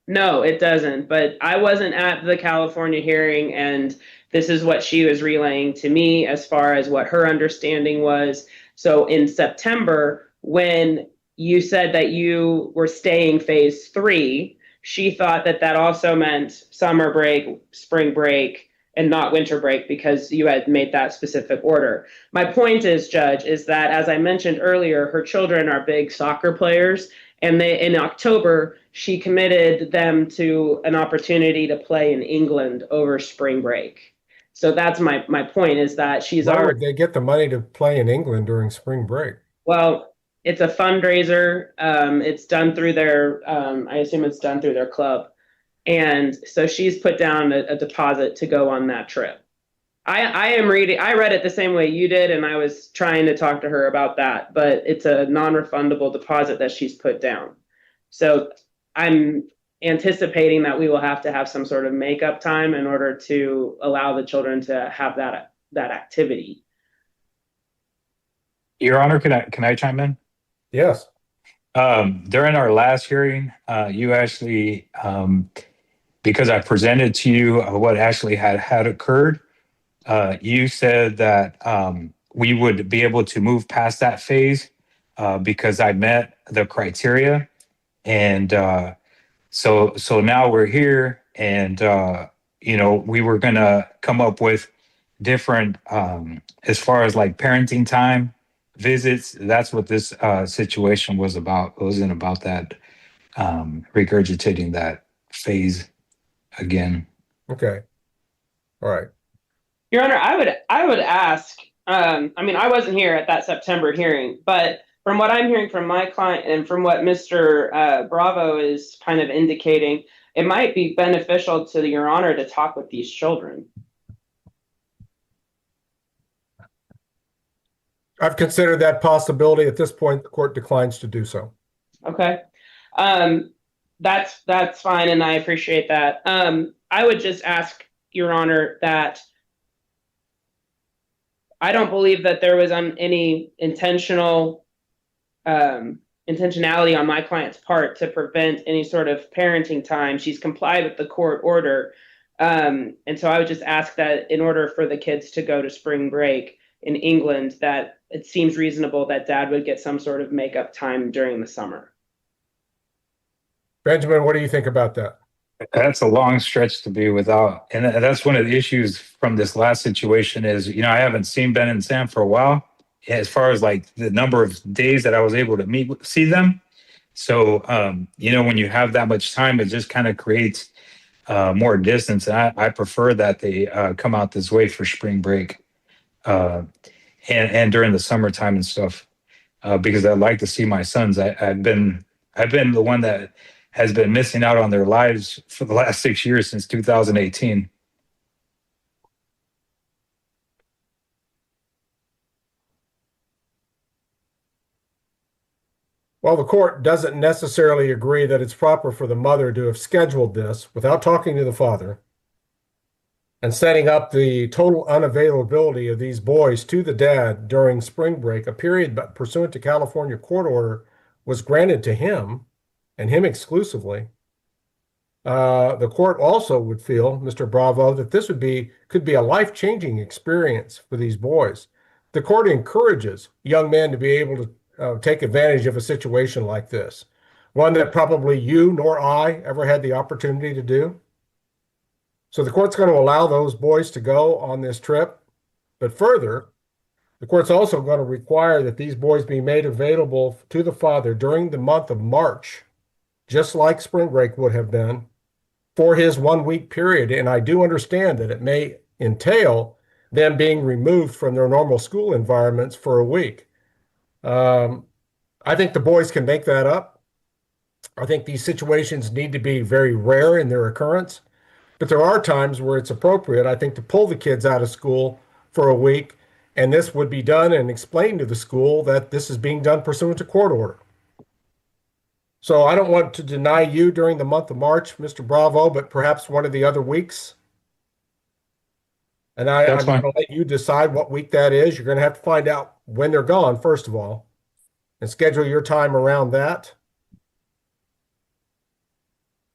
No, it doesn't. But I wasn't at the California hearing, and this is what she was relaying to me as far as what her understanding was. So in September, when you said that you were staying phase 3, she thought that that also meant summer break, spring break, and not winter break because you had made that specific order. My point is, Judge, is that as I mentioned earlier, her children are big soccer players, and in October, she committed them to an opportunity to play in England over spring break. So that's my point, is that she's Where already, would they get the money to play in England during spring break? well, it's a fundraiser. It's done through their, I assume it's done through their club. And so she's put down a deposit to go on that trip. I read it the same way you did, and I was trying to talk to her about that, but it's a non-refundable deposit that she's put down. So I'm anticipating that we will have to have some sort of makeup time in order to allow the children to have that activity. Your Honor, can I chime in? Yes. During our last hearing, you actually, because I presented to you what actually had occurred, you said that we would be able to move past that phase because I met the criteria, and so now we're here, and we were gonna come up with different as far as like parenting time visits. That's what this situation was about. It wasn't about that regurgitating that phase again. Okay. All right. Your Honor, I would ask, I mean, I wasn't here at that September hearing, but from what I'm hearing from my client and from what Mr. Bravo is kind of indicating, it might be beneficial to Your Honor to talk with these children. I've considered that possibility. At this point, the court declines to do so. Okay. That's fine, and I appreciate that. I would just ask, Your Honor, that I don't believe that there was any intentionality on my client's part to prevent any sort of parenting time. She's complied with the court order. And so I would just ask that in order for the kids to go to spring break in England, that it seems reasonable that dad would get some sort of makeup time during the summer. Benjamin, what do you think about that? That's a long stretch to be without, and that's one of the issues from this last situation is, I haven't seen Ben and Sam for a while, as far as like the number of days that I was able to see them. So, when you have that much time, it just kind of creates more distance. And I prefer that they come out this way for spring break and during the summertime and stuff, because I'd like to see my sons. I've been the one that has been missing out on their lives for the last 6 years since 2018. Well, the court doesn't necessarily agree that it's proper for the mother to have scheduled this without talking to the father and setting up the total unavailability of these boys to the dad during spring break, a period but pursuant to California court order was granted to him and him exclusively. The court also would feel, Mr. Bravo, that this could be a life-changing experience for these boys. The court encourages young men to be able to take advantage of a situation like this, one that probably you nor I ever had the opportunity to do. So the court's going to allow those boys to go on this trip. But further, the court's also going to require that these boys be made available to the father during the month of March, just like spring break would have been, for his 1 week period. And I do understand that it may entail them being removed from their normal school environments for a week. I think the boys can make that up. I think these situations need to be very rare in their occurrence, but there are times where it's appropriate, I think, to pull the kids out of school for a week, and this would be done and explained to the school that this is being done pursuant to court order. So I don't want to deny you during the month of March, Mr. Bravo, but perhaps one of the other weeks. And I'm going to let you decide what week that is. You're going to have to find out when they're gone, first of all, and schedule your time around that.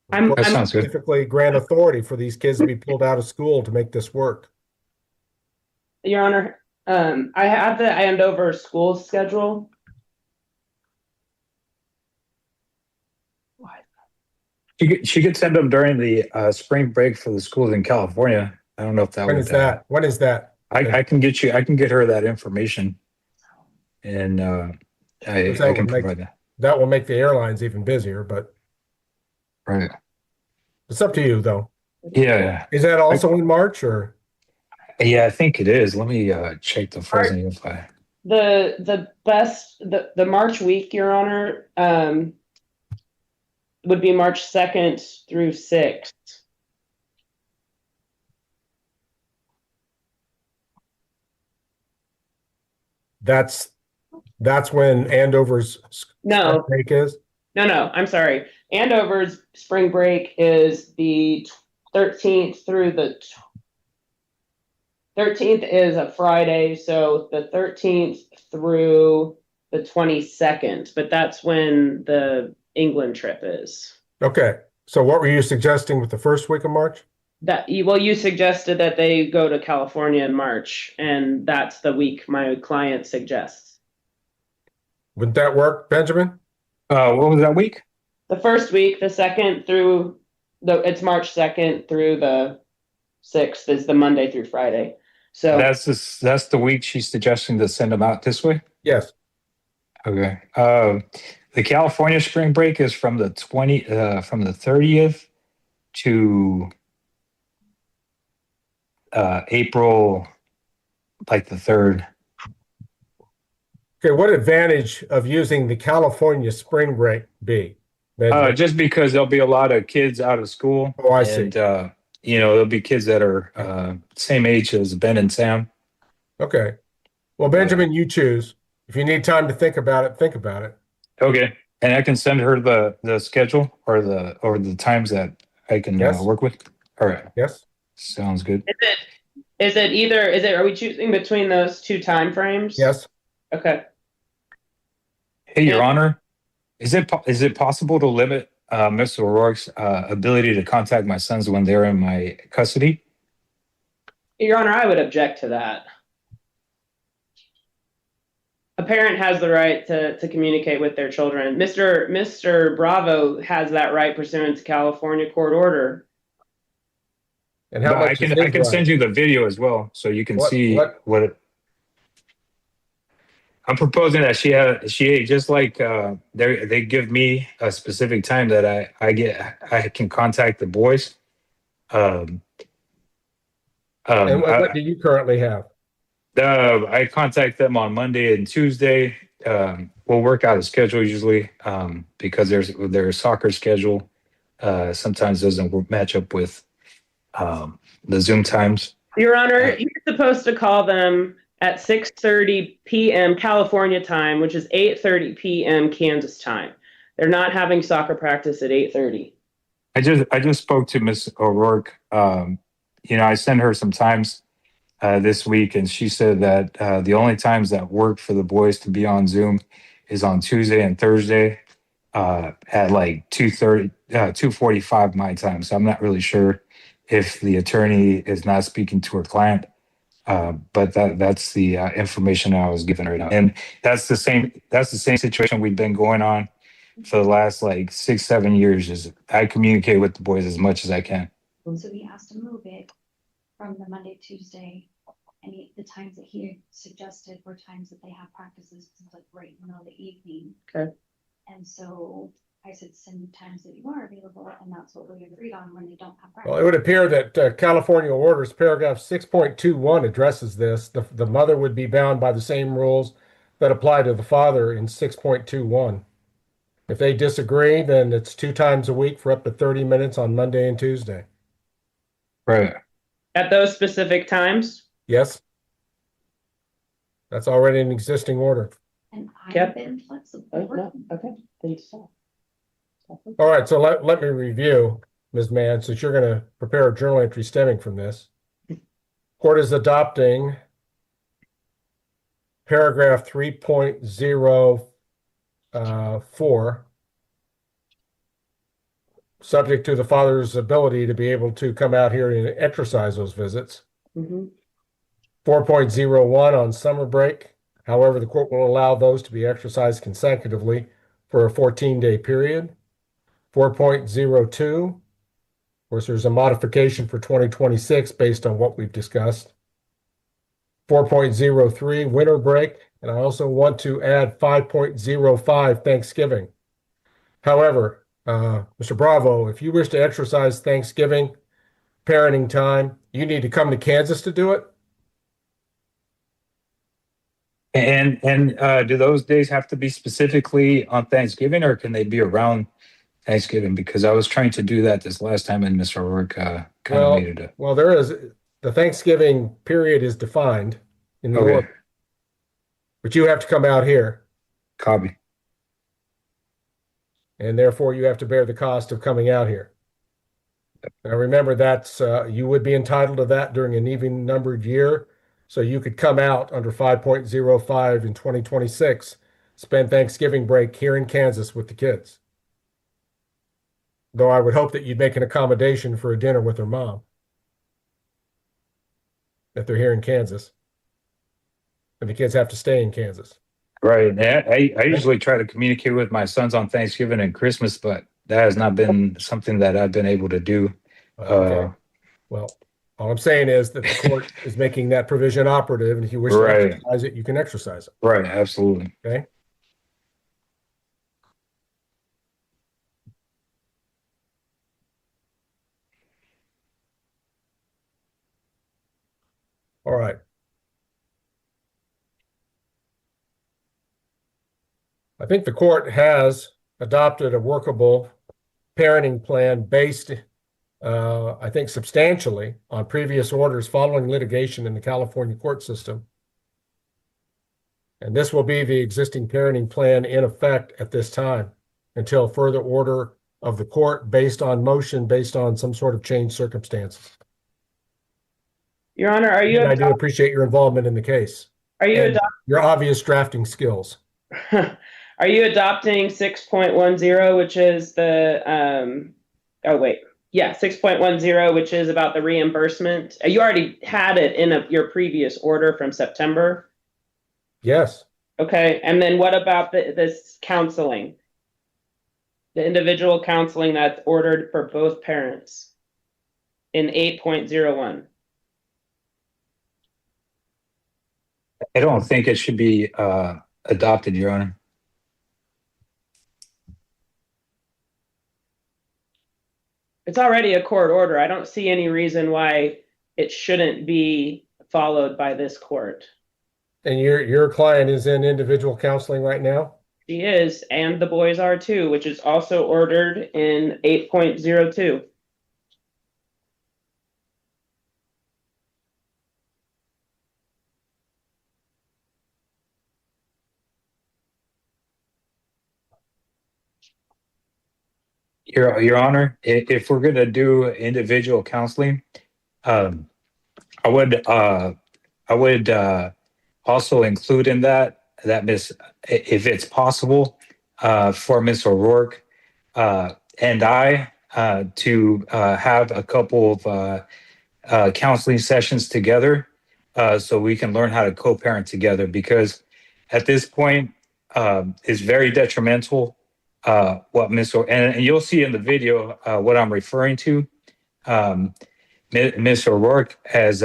That sounds good. Specifically grant authority for these kids to be pulled out of school to make this work. Your Honor, I have the Andover school schedule. She could send them during the spring break for the schools in California. I don't know if that When would. is that? When is that? I can get her that information, and I Because that can would make, provide that. that will make the airlines even busier, but Right. it's up to you though. Yeah. Is that also in March or? Yeah, I think it is. Let me check the Fresno Unified. The March week, Your Honor, would be March 2nd through 6th. That's when Andover's No, break is? no, I'm sorry. Andover's spring break is the 13th through the 13th is a Friday, so the 13th through the 22nd, but that's when the England trip is. Okay, so what were you suggesting with the first week of March? You suggested that they go to California in March, and that's the week my client suggests. Would that work, Benjamin? What was that week? The first week, the second through it's March 2nd through the 6th is the Monday through Friday. So That's the week she's suggesting to send them out this way. Yes. Okay. The California spring break is from the 30th to April, like the 3rd. Okay, what advantage of using the California spring break be? Benjamin? Just because there'll be a lot of kids out of school. Oh, I see. And, there'll be kids that are same age as Ben and Sam. Okay. Well, Benjamin, you choose. If you need time to think about it, think about it. Okay. And I can send her the schedule or the times that I can Yes. work with. All right. Yes? Sounds good. are we choosing between those two time frames? Yes. Okay. Hey, Your Honor, is it possible to limit Mr. O'Rourke's ability to contact my sons when they're in my custody? Your Honor, I would object to that. A parent has the right to communicate with their children. Mr. Bravo has that right pursuant to California court order. And how much I can send you the video as well, so you can see what it. I'm proposing that she just like they give me a specific time that I can contact the boys. And what do you currently have? I contact them on Monday and Tuesday. We'll work out a schedule usually because their soccer schedule sometimes doesn't match up with the Zoom times. Your Honor, you're supposed to call them at 6:30 p.m. California time, which is 8:30 p.m. Kansas time. They're not having soccer practice at 8:30. I just spoke to Miss O'Rourke. I sent her some times this week, and she said that the only times that work for the boys to be on Zoom is on Tuesday and Thursday at like 2:30, 2:45 my time. So I'm not really sure if the attorney is not speaking to her client. But that's the information I was given right now, and that's the same situation we've been going on for the last like 6-7 years. Is I communicate with the boys as much as I can. So we asked to move it from the Monday, Tuesday, and the times that he suggested were times that they have practices, like right in the middle of the evening. Okay. And so I said, send times that you are available, and that's what we agreed on when they don't have practice. Well, it would appear that California orders paragraph 6.21 addresses this. The mother would be bound by the same rules that apply to the father in 6.21. If they disagree, then it's 2 times a week for up to 30 minutes on Monday and Tuesday. Right. At those specific times? Yes? That's already an existing order. And Yep. I've been flexible. Okay. Thanks. All right, so let me review, Ms. Mann, since you're going to prepare a journal entry stemming from this. Court is adopting paragraph 3.04, subject to the father's ability to be able to come out here and exercise those visits. 4.01 on summer break. However, the court will allow those to be exercised consecutively for a 14-day period. 4.02, Of course, there's a modification for 2026 based on what we've discussed. 4.03 winter break, and I also want to add 5.05 Thanksgiving. However, Mr. Bravo, if you wish to exercise Thanksgiving parenting time, you need to come to Kansas to do it. And do those days have to be specifically on Thanksgiving, or can they be around Thanksgiving? Because I was trying to do that this last time, and Mr. O'Rourke kind of made it up. Well, there is the Thanksgiving period is defined in the order, but you have to come out here, Copy. and therefore you have to bear the cost of coming out here. Now, remember that's you would be entitled to that during an even numbered year, so you could come out under 5.05 in 2026, spend Thanksgiving break here in Kansas with the kids. Though I would hope that you'd make an accommodation for a dinner with their mom if they're here in Kansas, and the kids have to stay in Kansas. Right. I usually try to communicate with my sons on Thanksgiving and Christmas, but that has not been something that I've been able to do. Okay. Well, all I'm saying is that the court is making that provision operative, and if you wish to Right. exercise it, you can exercise it. Right. Absolutely. Okay. All right. I think the court has adopted a workable parenting plan based, I think, substantially on previous orders following litigation in the California court system. And this will be the existing parenting plan in effect at this time until further order of the court based on motion, based on some sort of changed circumstances. Your Honor, are you And I do appreciate your involvement in the case. are you and your obvious drafting skills. Are you adopting 6.10, which is the 6.10, which is about the reimbursement? You already had it in your previous order from September. Yes. Okay, and then what about this counseling? The individual counseling that's ordered for both parents in 8.01. I don't think it should be adopted, Your Honor. It's already a court order. I don't see any reason why it shouldn't be followed by this court. And your client is in individual counseling right now? She is, and the boys are too, which is also ordered in 8.02. Your Honor, if we're going to do individual counseling, I would also include in that Miss, if it's possible, for Miss O'Rourke and I to have a couple of counseling sessions together, so we can learn how to co-parent together. Because at this point, it's very detrimental. What Miss and you'll see in the video what I'm referring to. Miss O'Rourke is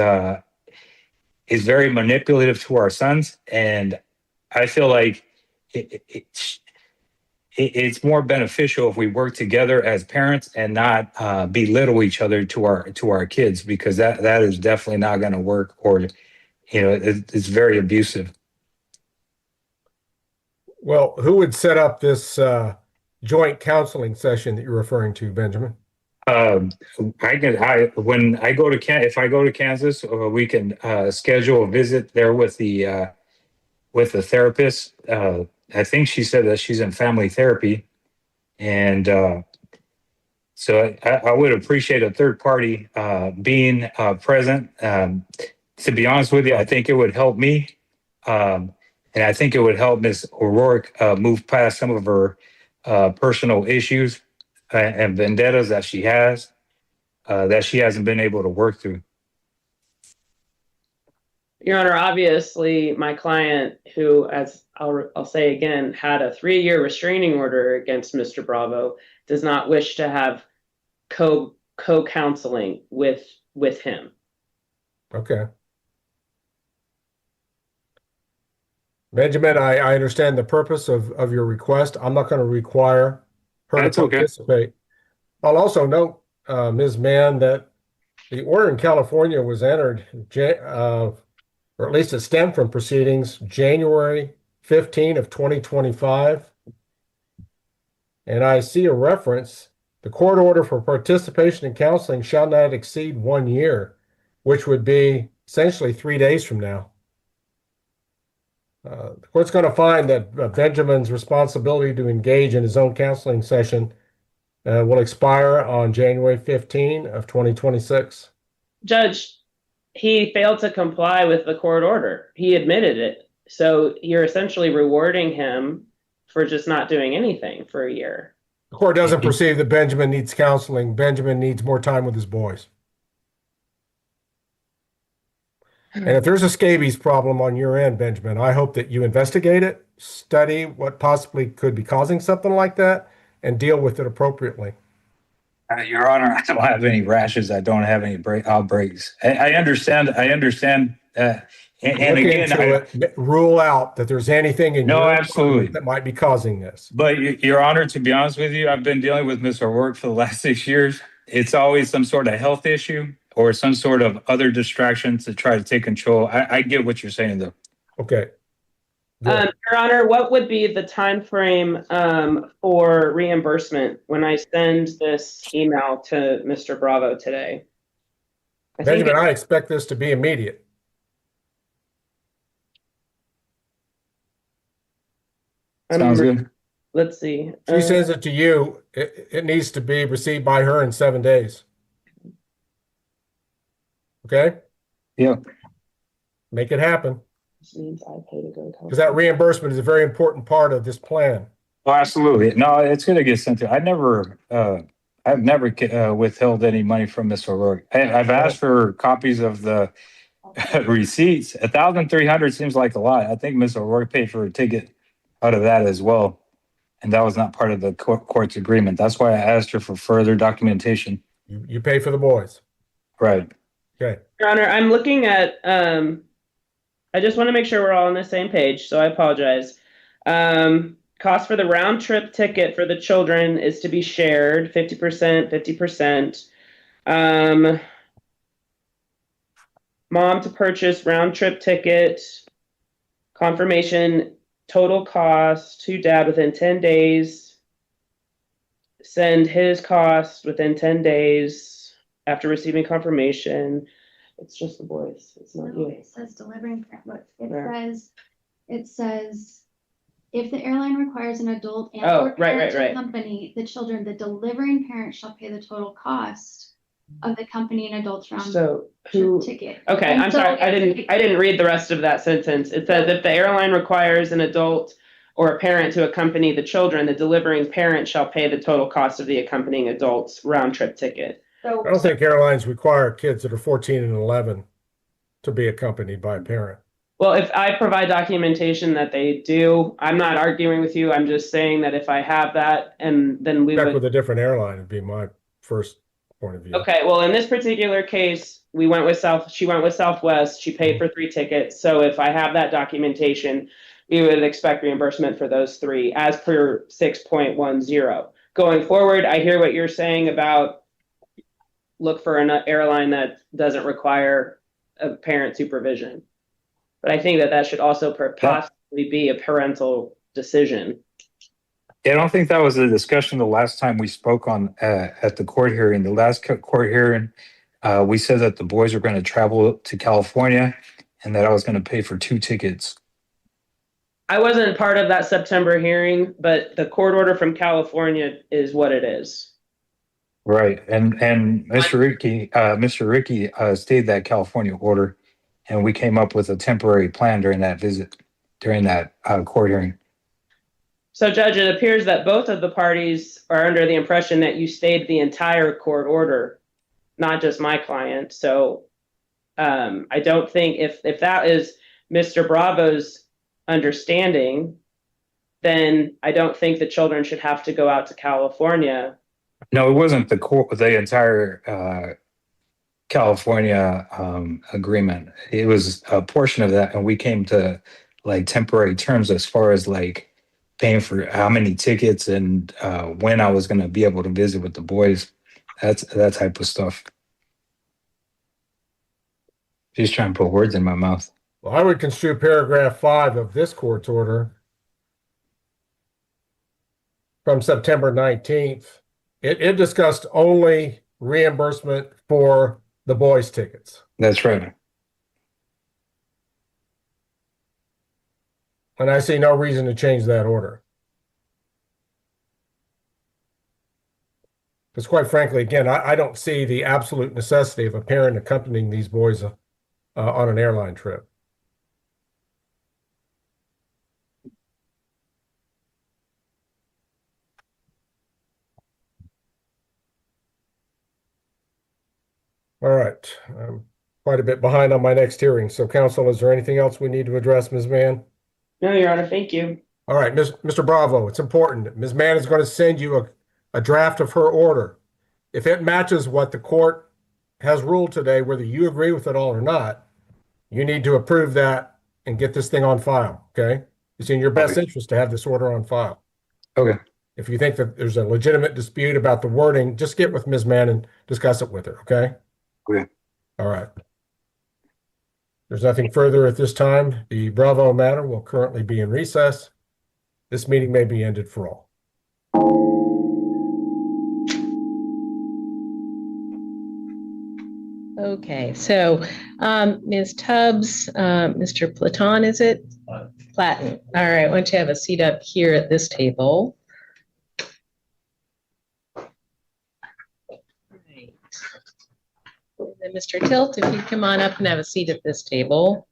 very manipulative to our sons, and I feel like it's more beneficial if we work together as parents and not belittle each other to our kids, because that is definitely not going to work, or it's very abusive. Well, who would set up this joint counseling session that you're referring to, Benjamin? If I go to Kansas, we can schedule a visit there with the therapist. I think she said that she's in family therapy, and so I would appreciate a third party being present. To be honest with you, I think it would help me, and I think it would help Miss O'Rourke move past some of her personal issues and vendettas that she has, that she hasn't been able to work through. Your Honor, obviously, my client, who, as I'll say again, had a 3-year restraining order against Mr. Bravo, does not wish to have co-counseling with him. Okay. Benjamin, I understand the purpose of your request. I'm not going to require her That's to okay. participate. I'll also note, Ms. Mann, that the order in California was entered, or at least it stemmed from proceedings, January 15 of 2025. And I see a reference, the court order for participation in counseling shall not exceed 1 year, which would be essentially 3 days from now. The court's going to find that Benjamin's responsibility to engage in his own counseling session will expire on January 15 of 2026. Judge, he failed to comply with the court order. He admitted it. So you're essentially rewarding him for just not doing anything for a year. The court doesn't perceive that Benjamin needs counseling. Benjamin needs more time with his boys. And if there's a scabies problem on your end, Benjamin, I hope that you investigate it, study what possibly could be causing something like that, and deal with it appropriately. Your Honor, I don't have any rashes. I don't have any outbreaks. I understand. And Look again, into it, rule out that there's anything in No, your absolutely. environment that might be causing this. But Your Honor, to be honest with you, I've been dealing with Mr. O'Rourke for the last 6 years. It's always some sort of health issue or some sort of other distraction to try to take control. I get what you're saying, though. Okay. Good. Your Honor, what would be the time frame for reimbursement when I send this email to Mr. Bravo today? Benjamin, I expect this to be immediate. Sounds good. Let's see. She sends it to you. It needs to be received by her in 7 days. Okay? Yeah. Make it happen. This means I pay to go to Because that reimbursement is a very important part of this plan. Oh, absolutely. No, it's going to get sent to. I've never withheld any money from Mr. O'Rourke. I've asked for copies of the receipts. 1,300 seems like a lot. I think Mr. O'Rourke paid for a ticket out of that as well, and that was not part of the court's agreement. That's why I asked her for further documentation. You pay for the boys. Right. Okay. Your Honor, I'm looking at, I just want to make sure we're all on the same page, so I apologize. Cost for the round trip ticket for the children is to be shared, 50%, 50%. Mom to purchase round trip ticket, confirmation, total cost to dad within 10 days. Send his cost within 10 days after receiving confirmation. It's just the boys. It's not you. It says delivering, look, Where? it says, if the airline requires an adult and Oh, or parent to right. accompany the children, the delivering parent shall pay the total cost of the company and adults round So trip who? ticket. Okay, And I'm so sorry. I if- didn't read the rest of that sentence. It says if the airline requires an adult or a parent to accompany the children, the delivering parent shall pay the total cost of the accompanying adult's round trip ticket. I don't think airlines require kids that are 14 and 11 to be accompanied by a parent. Well, if I provide documentation that they do, I'm not arguing with you. I'm just saying that if I have that, and then we Check would. with a different airline would be my first point of view. Okay, well, in this particular case, she went with Southwest. She paid for 3 tickets. So if I have that documentation, we would expect reimbursement for those 3 as per 6.10. Going forward, I hear what you're saying about look for an airline that doesn't require a parent supervision. But I think that should also possibly be a parental decision. Yeah, I don't think that was a discussion the last time we spoke on at the court hearing. The last court hearing, we said that the boys were going to travel to California and that I was going to pay for 2 tickets. I wasn't part of that September hearing, but the court order from California is what it is. Right. And Mr. Ricke stayed that California order, and we came up with a temporary plan during that visit, during that court hearing. So, Judge, it appears that both of the parties are under the impression that you stayed the entire court order, not just my client. So I don't think if that is Mr. Bravo's understanding, then I don't think the children should have to go out to California No, it wasn't the entire California agreement. It was a portion of that, and we came to like temporary terms as far as like paying for how many tickets and when I was going to be able to visit with the boys. That's that type of stuff. Just trying to put words in my mouth. Well, I would construe paragraph 5 of this court's order from September 19th. It discussed only reimbursement for the boys' tickets. That's right. And I see no reason to change that order. Because quite frankly, again, I don't see the absolute necessity of a parent accompanying these boys on an airline trip. All right. I'm quite a bit behind on my next hearing. So, counsel, is there anything else we need to address, Ms. Mann? No, Your Honor, thank you. All right, Mr. Bravo, it's important. Ms. Mann is going to send you a draft of her order. If it matches what the court has ruled today, whether you agree with it all or not, you need to approve that and get this thing on file, okay? It's in your best interest to have this order on file. Okay. If you think that there's a legitimate dispute about the wording, just get with Ms. Mann and discuss it with her, okay? Okay. All right. There's nothing further at this time. The Bravo matter will currently be in recess. This meeting may be ended for all. Okay, so Ms. Tubbs, Mr. Platon, is it? Platten. All right, why don't you have a seat up here at this table? Right. And then Mr. Tilt, if you come on up and have a seat at this table.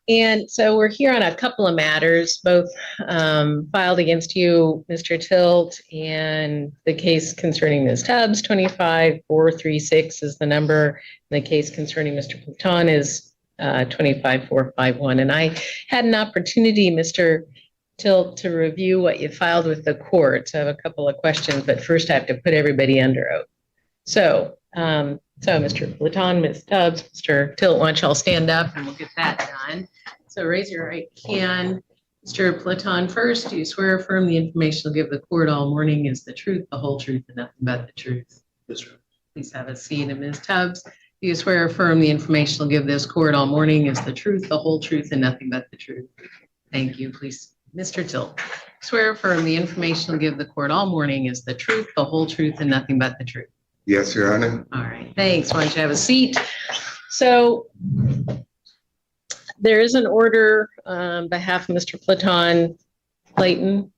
And so we're here on a couple of matters, both filed against you, Mr. Tilt, and the case concerning Ms. Tubbs, 25436 is the number. The case concerning Mr. Platon is 25451. And I had an opportunity, Mr. Tilt, to review what you filed with the court. So I have a couple of questions, but first I have to put everybody under oath. So, Mr. Platon, Ms. Tubbs, Mr. Tilt, why don't y'all stand up and we'll get that done. So raise your right hand. Mr. Platon, first, do you swear or affirm the information you'll give the court all morning is the truth, the whole truth, and nothing but the truth? Yes, sir. Please have a seat. And Ms. Tubbs, do you swear or affirm the information you'll give this court all morning is the truth, the whole truth, and nothing but the truth? Thank you. Please, Mr. Tilt, swear or affirm the information you'll give the court all morning is the truth, the whole truth, and nothing but the truth? Yes, Your Honor. All right, thanks. Why don't you have a seat? So there is an order on behalf of Mr. Platon, Platten.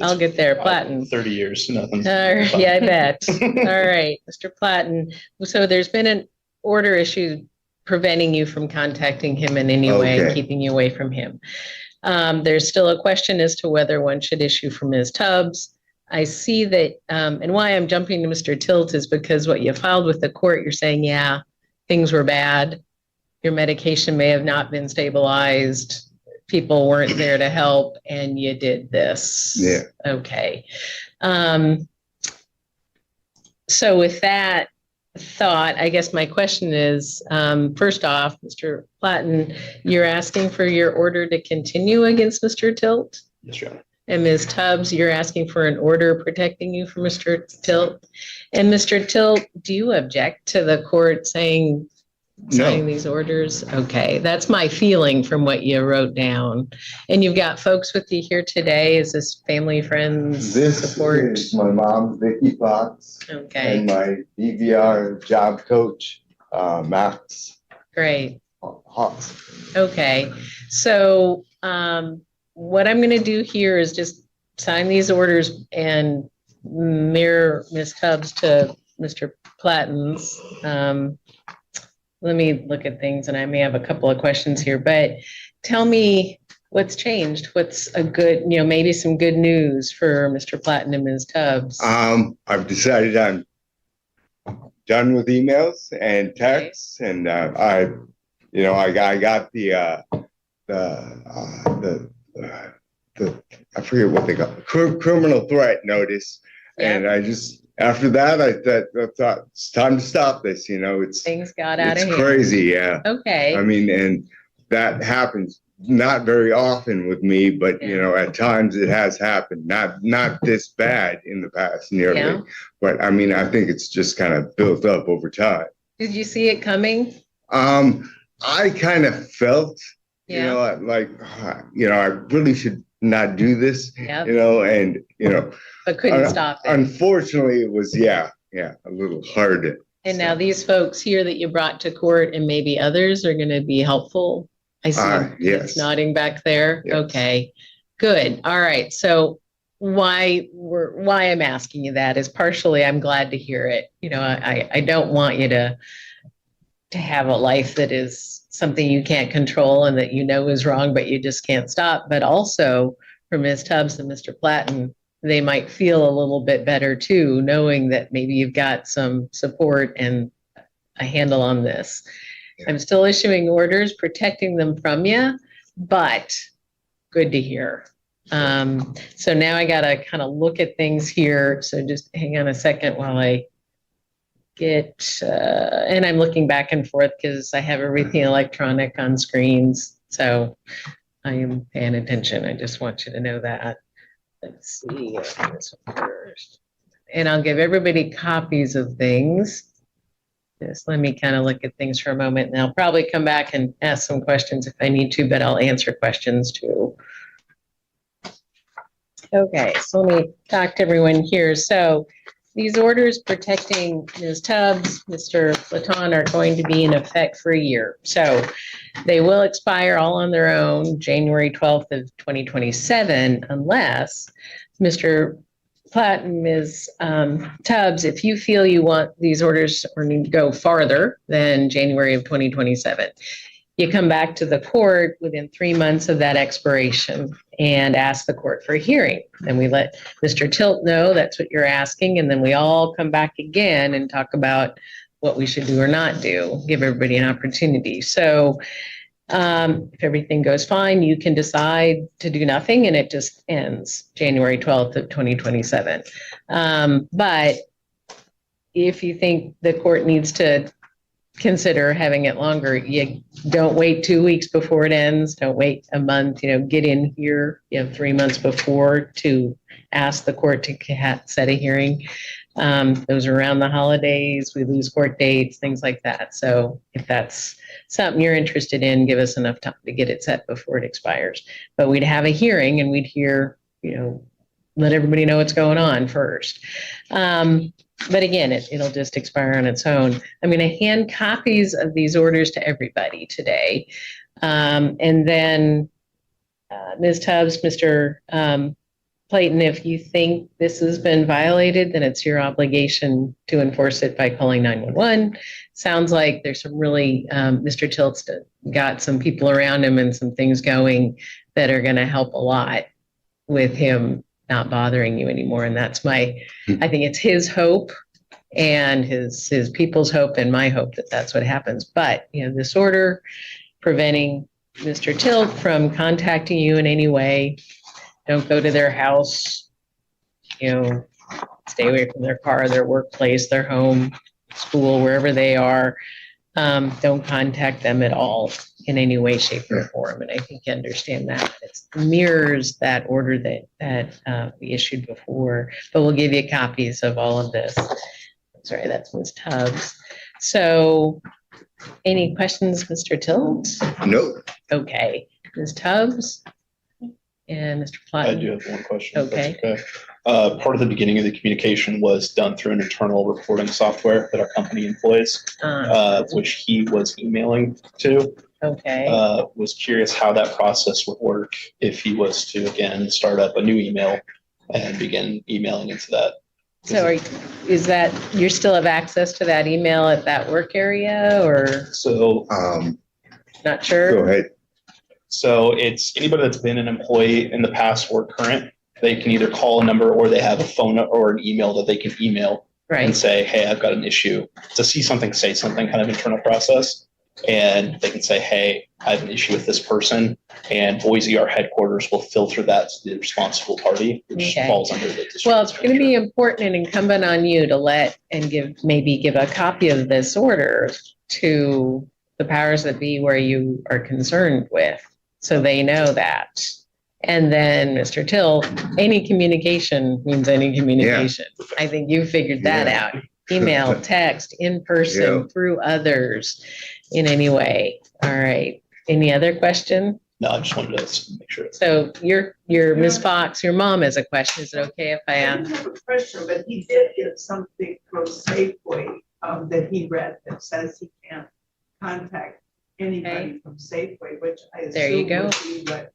I'll get there, Platten. 30 years, nothing. Yeah, I bet. All right, Mr. Platten. So there's been an order issued preventing you from contacting him in any way, and keeping you away from him. There's still a question as to whether one should issue for Ms. Tubbs. I see that, and why I'm jumping to Mr. Tilt is because what you filed with the court, you're saying, yeah, things were bad. Your medication may have not been stabilized. People weren't there to help, and you did this. Yeah. Okay. So with that thought, I guess my question is, first off, Mr. Platten, you're asking for your order to continue against Mr. Tilt? Yes, Your Honor. And Ms. Tubbs, you're asking for an order protecting you from Mr. Tilt. And Mr. Tilt, do you object to the court signing these orders? Okay, that's my feeling from what you wrote down. And you've got folks with you here today. Is this family, friends, This support? is my mom, Vicki Fox, Okay, and my DVR job coach, Max great. Hawks. Okay, so what I'm going to do here is just sign these orders and mirror Ms. Tubbs to Mr. Platten's. Let me look at things, and I may have a couple of questions here, but tell me what's changed. What's a good, maybe some good news for Mr. Platten and Ms. Tubbs? I've decided I'm done with emails and texts, and I you know, I got the I forget what they got, criminal threat notice. Yeah. And I just, after that, I thought it's time to stop this, you know, Things got out of it's hand. crazy. Yeah. Okay. I mean, and that happens not very often with me, but you know, at times it has happened, not this bad in the past nearly, Yeah. but I mean, I think it's just kind of built up over time. Did you see it coming? I kind of felt, you Yeah. know, like, you know, I really should not do this, Yep. you know, and, you know, But couldn't stop it. unfortunately it was, a little hard. And now these folks here that you brought to court and maybe others are going to be helpful. I see Yes. it's nodding back there. Yes. Okay, good. All right. So why I'm asking you that is partially I'm glad to hear it. You know, I don't want you to have a life that is something you can't control and that you know is wrong, but you just can't stop. But also for Ms. Tubbs and Mr. Platten, they might feel a little bit better too, knowing that maybe you've got some support and a handle on this. I'm still issuing orders, protecting them from you, but good to hear. So now I got to kind of look at things here. So just hang on a second while I get, and I'm looking back and forth because I have everything electronic on screens. So I am paying attention. I just want you to know that. Let's see this one first. And I'll give everybody copies of things. Just let me kind of look at things for a moment, and I'll probably come back and ask some questions if I need to, but I'll answer questions too. Okay, so let me talk to everyone here. So these orders protecting Ms. Tubbs, Mr. Platon are going to be in effect for a year. So they will expire all on their own January 12th of 2027, unless Mr. Platt and Ms. Tubbs, if you feel you want these orders or need to go farther than January of 2027, you come back to the court within 3 months of that expiration and ask the court for a hearing. And we let Mr. Tilt know that's what you're asking. And then we all come back again and talk about what we should do or not do, give everybody an opportunity. So if everything goes fine, you can decide to do nothing and it just ends January 12th of 2027. But if you think the court needs to consider having it longer, you don't wait 2 weeks before it ends. Don't wait a month, get in here, 3 months before to ask the court to set a hearing. Those are around the holidays, we lose court dates, things like that. So if that's something you're interested in, give us enough time to get it set before it expires. But we'd have a hearing and we'd hear, let everybody know what's going on first. But again, it'll just expire on its own. I'm going to hand copies of these orders to everybody today. And then Ms. Tubbs, Mr. Clayton, if you think this has been violated, then it's your obligation to enforce it by calling 911. Sounds like there's some really, Mr. Tilt's got some people around him and some things going that are going to help a lot with him not bothering you anymore. And that's I think it's his hope and his people's hope and my hope that that's what happens. But, this order preventing Mr. Tilt from contacting you in any way, don't go to their house, stay away from their car, their workplace, their home, school, wherever they are. Don't contact them at all in any way, shape, or form. And I think you understand that. It mirrors that order that we issued before, but we'll give you copies of all of this. Sorry, that's Ms. Tubbs. So any questions, Mr. Tilt? No. Okay, Ms. Tubbs and Mr. Platt. I do have one question. if that's Okay. Part of the beginning of the communication was done through an internal reporting software that our company employs, which he was emailing to. Okay. Was curious how that process would work if he was to, again, start up a new email and begin emailing into that. So is that, you still have access to that email at that work area or So, not sure? Go ahead. so it's anybody that's been an employee in the past or current, they can either call a number or they have a phone or an email that they can email and Right. say, hey, I've got an issue. To see something, say something, kind of internal process. and they can say, hey, I have an issue with this person, and Boise, our headquarters, will filter that to the responsible party, which Okay. falls under the district. Well, it's going to be manager. important and incumbent on you to let and give a copy of this order to the powers that be where you are concerned with, so they know that. And then, Mr. Till, any communication means any communication. I think you figured that out. Email, text, in person, through others, in any way. All right. Any other question? No, I just wanted to make sure. So your Ms. Fox, your mom has a question. Is it okay if I I ask? didn't have a question, but he did get something from Safeway that he read that says he can't contact anybody from Safeway, which I There you assume go. would be what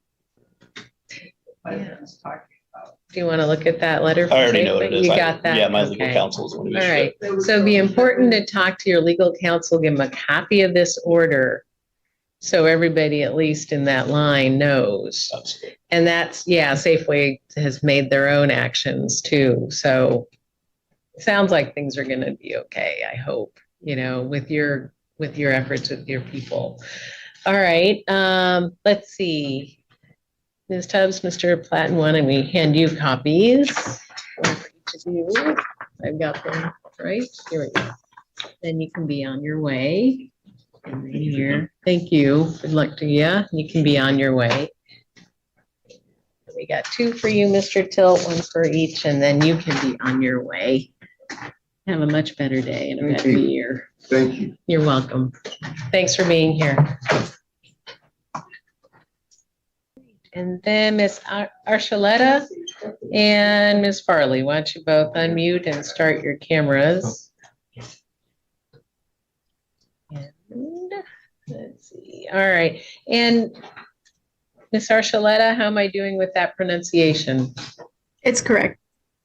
I was talking about. Do you want to look at that letter? I already know what it is. You got that? Yeah, my legal Okay. counsel is one of All right. So it'd be important to talk to your legal counsel, give them a copy of this order, so everybody, at least in that line, knows. Absolutely. And that's, Safeway has made their own actions too. So it sounds like things are going to be okay, I hope, with your efforts with your people. All right. Let's see. Ms. Tubbs, Mr. Platten, why don't we hand you copies? One for each of you. I've got them right here. We go. Then you can be on your way. And then here. Thank you. Good luck to you. You can be on your way. We got two for you, Mr. Tilt, one for each, and then you can be on your way. Have a much better day and a better year. Thank you. You're welcome. Thanks for being here. And then Ms. Archuleta and Ms. Farley, why don't you both unmute and start your cameras? And let's see. All right. And Ms. Archuleta, how am I doing with that pronunciation? It's correct,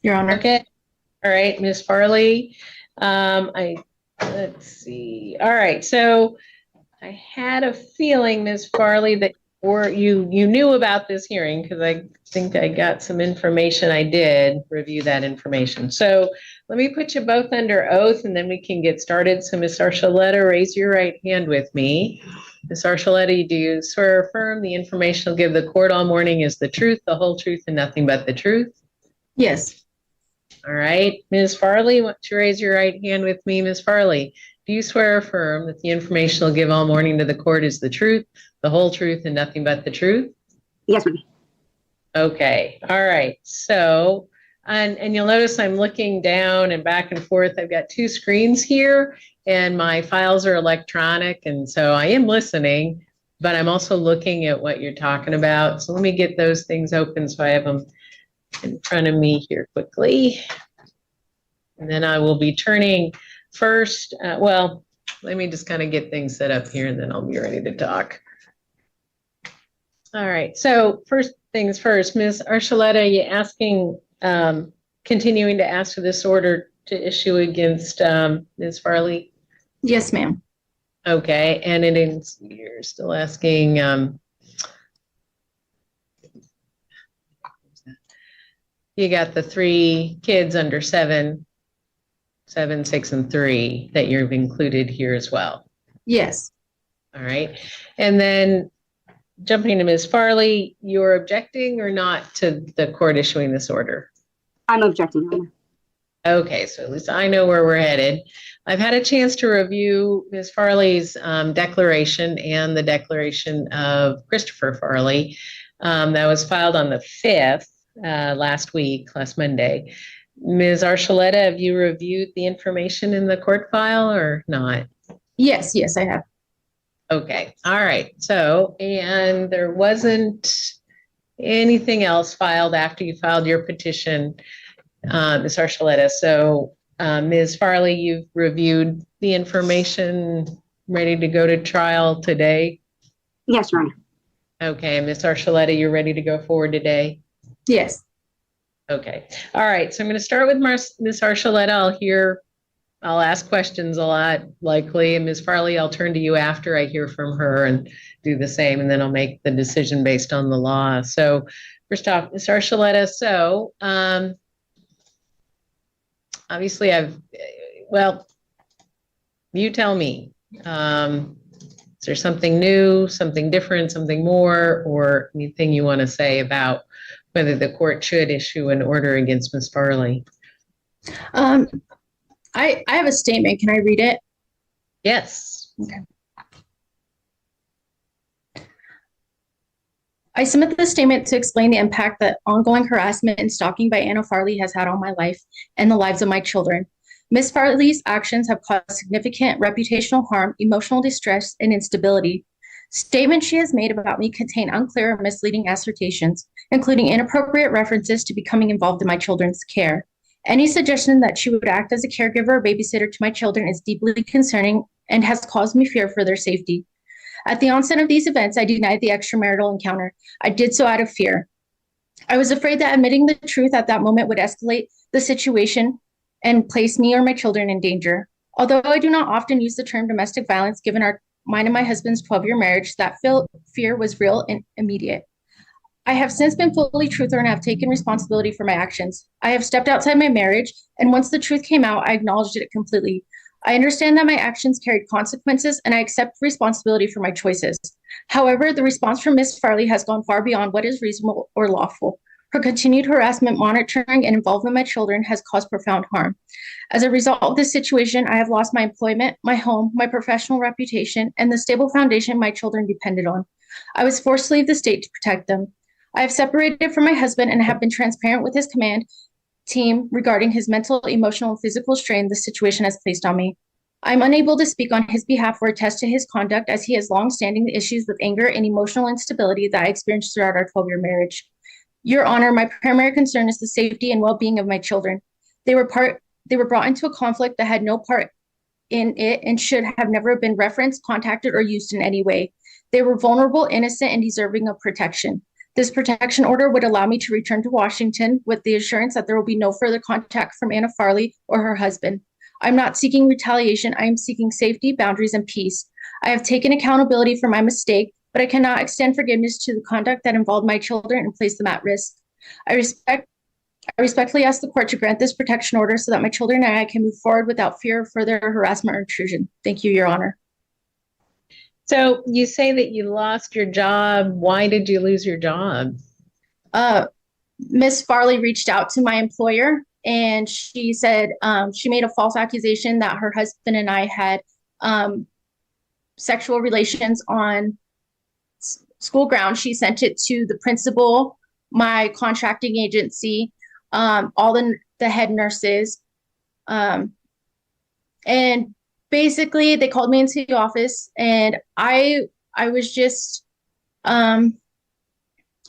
Your Honor. Okay. All right, Ms. Farley. Let's see. All right. So I had a feeling, Ms. Farley, that you knew about this hearing, because I think I got some information. I did review that information. So let me put you both under oath and then we can get started. So Ms. Archuleta, raise your right hand with me. Ms. Archuleta, do you swear or affirm the information you'll give the court all morning is the truth, the whole truth, and nothing but the truth? Yes. All right. Ms. Farley, why don't you raise your right hand with me? Ms. Farley, do you swear or affirm that the information you'll give all morning to the court is the truth, the whole truth, and nothing but the truth? Yes, ma'am. Okay. All right. So, and you'll notice I'm looking down and back and forth. I've got two screens here and my files are electronic. And so I am listening, but I'm also looking at what you're talking about. So let me get those things open so I have them in front of me here quickly. And then I will be turning first. Well, let me just kind of get things set up here and then I'll be ready to talk. All right. So first things first, Ms. Archuleta, you asking, continuing to ask for this order to issue against Ms. Farley? Yes, ma'am. Okay. And it is, you're still asking, you got the 3 kids under 7, 6, and 3 that you've included here as well. Yes. All right. And then jumping to Ms. Farley, you're objecting or not to the court issuing this order? I'm objecting, Your Honor. Okay, so at least I know where we're headed. I've had a chance to review Ms. Farley's declaration and the declaration of Christopher Farley that was filed on the 5th last Monday. Ms. Archuleta, have you reviewed the information in the court file or not? Yes, I have. Okay, all right. So, and there wasn't anything else filed after you filed your petition, Ms. Archuleta. So, Ms. Farley, you've reviewed the information, ready to go to trial today? Yes, Your Honor. Okay, Ms. Archuleta, you're ready to go forward today? Yes. Okay, all right. So I'm going to start with Ms. Archuleta. I'll ask questions a lot, likely. And Ms. Farley, I'll turn to you after I hear from her and do the same, and then I'll make the decision based on the law. So first off, Ms. Archuleta, so obviously well, you tell me. Is there something new, something different, something more, or anything you want to say about whether the court should issue an order against Ms. Farley? I have a statement. Can I read it? Yes. Okay. I submit this statement to explain the impact that ongoing harassment and stalking by Anna Farley has had on my life and the lives of my children. Ms. Farley's actions have caused significant reputational harm, emotional distress, and instability. Statements she has made about me contain unclear or misleading assertions, including inappropriate references to becoming involved in my children's care. Any suggestion that she would act as a caregiver or babysitter to my children is deeply concerning and has caused me fear for their safety. At the onset of these events, I denied the extramarital encounter. I did so out of fear. I was afraid that admitting the truth at that moment would escalate the situation and place me or my children in danger. Although I do not often use the term domestic violence, given mine and my husband's 12-year marriage, that fear was real and immediate. I have since been fully truthful and have taken responsibility for my actions. I have stepped outside my marriage, and once the truth came out, I acknowledged it completely. I understand that my actions carried consequences, and I accept responsibility for my choices. However, the response from Ms. Farley has gone far beyond what is reasonable or lawful. Her continued harassment, monitoring, and involvement in my children has caused profound harm. As a result of this situation, I have lost my employment, my home, my professional reputation, and the stable foundation my children depended on. I was forced to leave the state to protect them. I have separated from my husband and have been transparent with his command team regarding his mental, emotional, and physical strain the situation has placed on me. I'm unable to speak on his behalf or attest to his conduct, as he has long-standing issues with anger and emotional instability that I experienced throughout our 12-year marriage. Your Honor, my primary concern is the safety and well-being of my children. They were brought into a conflict that had no part in it and should have never been referenced, contacted, or used in any way. They were vulnerable, innocent, and deserving of protection. This protection order would allow me to return to Washington with the assurance that there will be no further contact from Anna Farley or her husband. I'm not seeking retaliation. I am seeking safety, boundaries, and peace. I have taken accountability for my mistake, but I cannot extend forgiveness to the conduct that involved my children and place them at risk. I respectfully ask the court to grant this protection order so that my children and I can move forward without fear of further harassment or intrusion. Thank you, Your Honor. So you say that you lost your job. Why did you lose your job? Ms. Farley reached out to my employer, and she said she made a false accusation that her husband and I had sexual relations on school grounds. She sent it to the principal, my contracting agency, all the head nurses, and basically they called me into the office, and I was just I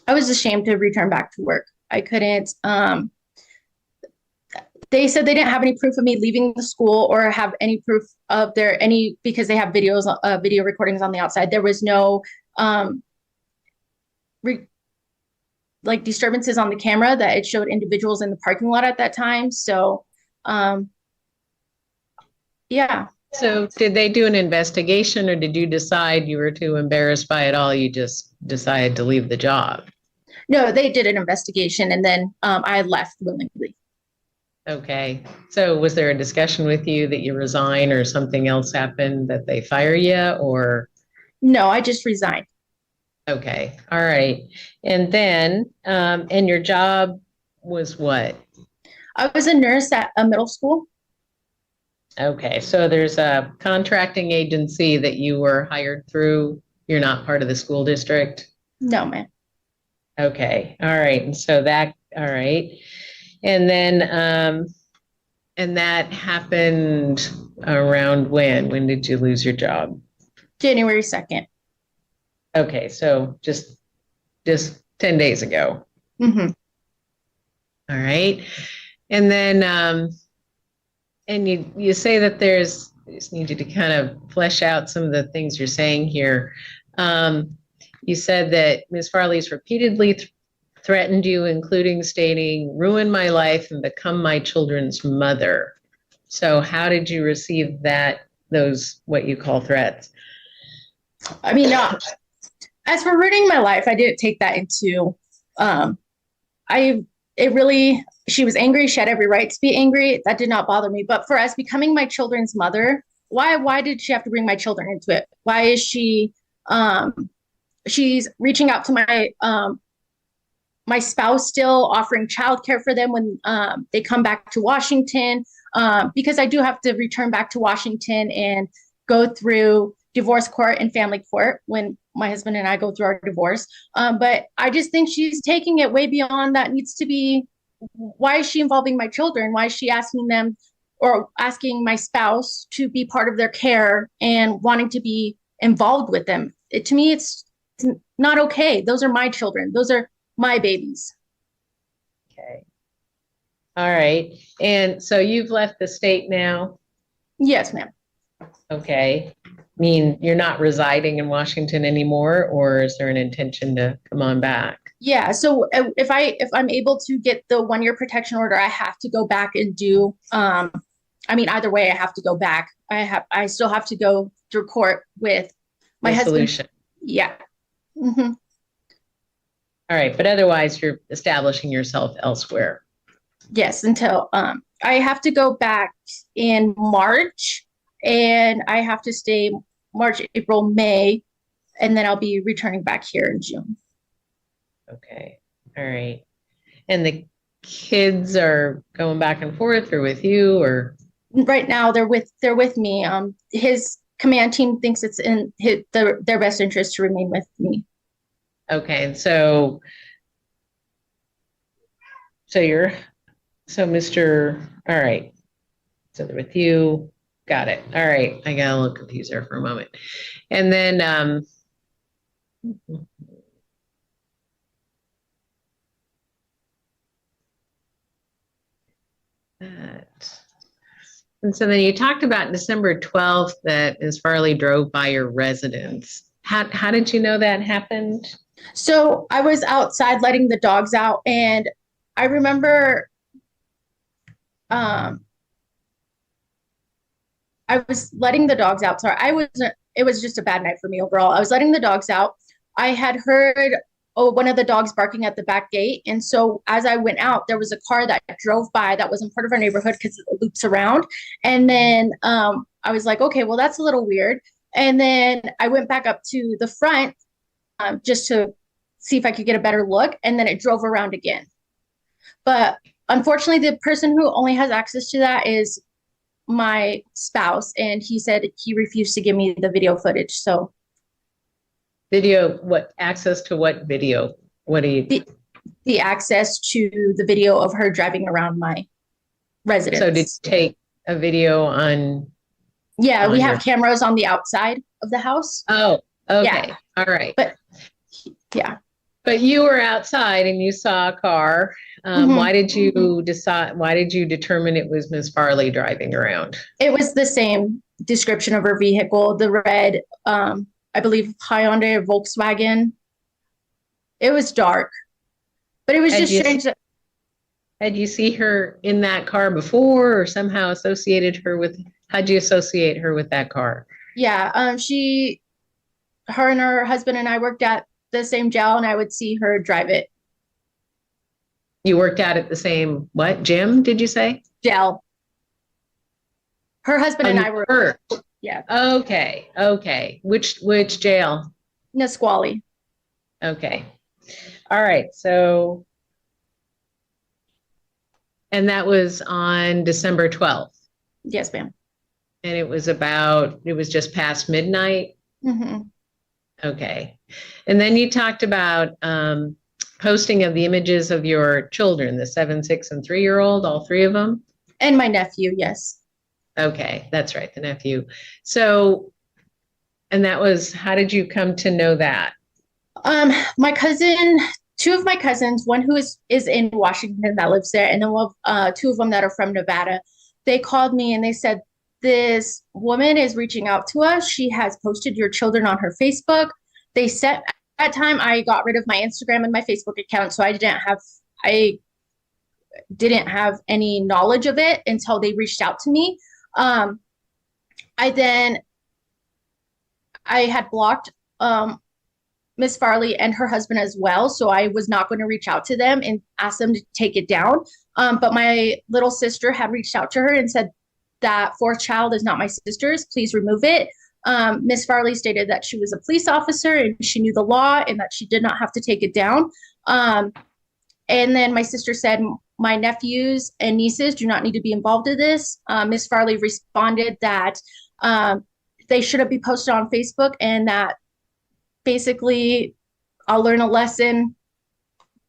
was ashamed to return back to work. I couldn't. They said they didn't have any proof of me leaving the school or have any proof of because they have video recordings on the outside. There was no disturbances on the camera that it showed individuals in the parking lot at that time. So, yeah. So did they do an investigation, or did you decide you were too embarrassed by it all? You just decided to leave the job? No, they did an investigation, and then I left willingly. Okay. So was there a discussion with you that you resign, or something else happened that they fire you, or? No, I just resigned. Okay. All right. And then, and your job was what? I was a nurse at a middle school. Okay. So there's a contracting agency that you were hired through. You're not part of the school district? No, ma'am. Okay. All right. And so all right. And then, and that happened around when? When did you lose your job? January 2nd. Okay. So just 10 days ago. Mm-hmm. All right. And then, and you say that I just need you to kind of flesh out some of the things you're saying here. You said that Ms. Farley's repeatedly threatened you, including stating, "Ruin my life and become my children's mother." So how did you receive those, what you call threats? I mean, as for ruining my life, I didn't take that into, she was angry. She had every right to be angry. That did not bother me. But for us becoming my children's mother, why did she have to bring my children into it? Why is she, she's reaching out to my spouse, still offering childcare for them when they come back to Washington, because I do have to return back to Washington and go through divorce court and family court when my husband and I go through our divorce. But I just think she's taking it way beyond that needs to be. Why is she involving my children? Why is she asking them or asking my spouse to be part of their care and wanting to be involved with them? To me, it's not okay. Those are my children. Those are my babies. Okay. All right. And so you've left the state now? Yes, ma'am. Okay. I mean, you're not residing in Washington anymore, or is there an intention to come on back? Yeah. So if I'm able to get the 1-year protection order, I have to go back and do, I mean, either way, I have to go back. I still have to go through court with my husband. Solution. Yeah. Mm-hmm. All right. But otherwise you're establishing yourself elsewhere. Yes. Until, I have to go back in March, and I have to stay March, April, May, and then I'll be returning back here in June. Okay. All right. And the kids are going back and forth or with you, or? Right now they're with me. His command team thinks it's in their best interest to remain with me. Okay. And so Mr. All right. So they're with you. Got it. All right. I got a little confused there for a moment. And then, and so then you talked about December 12th that Ms. Farley drove by your residence. How did you know that happened? So I was outside letting the dogs out, and I remember I was letting the dogs out. Sorry, it was just a bad night for me overall. I was letting the dogs out. I had heard one of the dogs barking at the back gate. And so as I went out, there was a car that drove by that wasn't part of our neighborhood because it loops around. And then I was like, okay, well, that's a little weird. And then I went back up to the front just to see if I could get a better look. And then it drove around again. But unfortunately, the person who only has access to that is my spouse. And he said he refused to give me the video footage. So video, what access to what video? What do you? The access to the video of her driving around my residence. So did you take a video on? Yeah, we have cameras on the outside of the house. Oh, okay. Yeah. All right. But yeah. But you were outside and you saw a car. Why did you decide? Why did you determine it was Ms. Farley driving around? It was the same description of her vehicle, the red, I believe Hyundai or Volkswagen. It was dark, but it was just strange. Had you seen her in that car before, or somehow associated her with? How'd you associate her with that car? Yeah, her and her husband and I worked at the same jail, and I would see her drive it. You worked out at the same, what, gym, did you say? Jail. Her husband and I were. Yeah. Okay. Okay. Which jail? Nisqually. Okay. All right. So, and that was on December 12th. Yes, ma'am. And it was just past midnight. Mm-hmm. Okay. And then you talked about posting of the images of your children, the 7, 6, and 3-year-old, all 3 of them? And my nephew, yes. Okay, that's right, the nephew. So, and that was, how did you come to know that? My cousin, 2 of my cousins, one who is in Washington that lives there, and then 2 of them that are from Nevada, they called me and they said, this woman is reaching out to us. She has posted your children on her Facebook. They said, at that time, I got rid of my Instagram and my Facebook account, so I didn't have any knowledge of it until they reached out to me. I had blocked Miss Farley and her husband as well, so I was not going to reach out to them and ask them to take it down. But my little sister had reached out to her and said that fourth child is not my sister's. Please remove it. Miss Farley stated that she was a police officer and she knew the law and that she did not have to take it down. And then my sister said, my nephews and nieces do not need to be involved in this. Miss Farley responded that they shouldn't be posted on Facebook and that basically I'll learn a lesson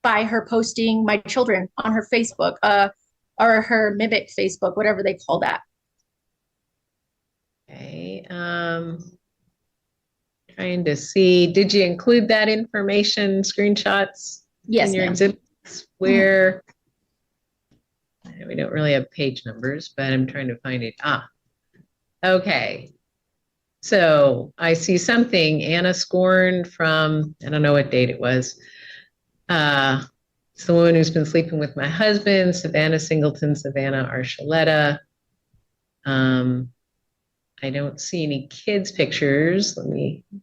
by her posting my children on her Facebook or her mimic Facebook, whatever they call that. Okay. Trying to see, did you include that information, screenshots? Yes, in your ma'am. exhibits? Where we don't really have page numbers, but I'm trying to find it. Okay. So I see something, Anna Scorn from, I don't know what date it was. It's the woman who's been sleeping with my husband, Savannah Singleton, Savannah Archuleta. I don't see any kids' pictures.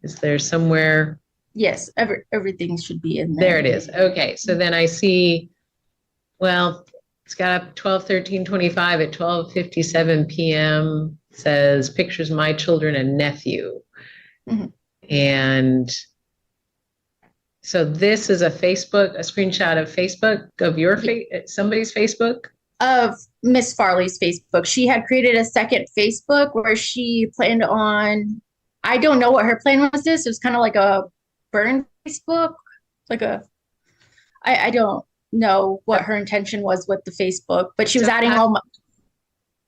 Is there somewhere? Yes, everything should be in there. There it is. Okay, so then I see, well, it's got up 12/13/25 at 12:57 p.m. Says pictures of my children and nephew. Mm-hmm. And so this is a screenshot of Facebook of your somebody's Facebook? Of Miss Farley's Facebook. She had created a second Facebook where she planned on, I don't know what her plan was this. It was kind of like a burn Facebook, I don't know what her intention was with the Facebook, but she was adding all my.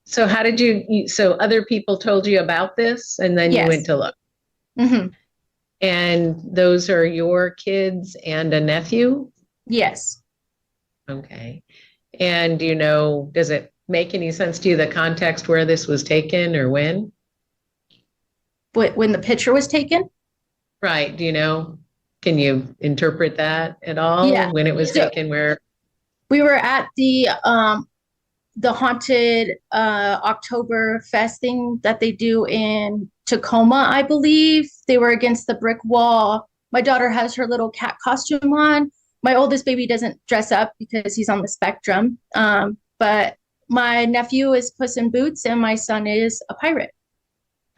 So how did so other people told you about this and then you went to look? Mm-hmm. And those are your kids and a nephew? Yes. Okay. And does it make any sense to you, the context where this was taken or when? When the picture was taken? Right. Can you interpret that at all? Yeah. When it was taken, where? We were at the haunted October Fest thing that they do in Tacoma, I believe. They were against the brick wall. My daughter has her little cat costume on. My oldest baby doesn't dress up because he's on the spectrum. But my nephew is Puss in Boots and my son is a pirate.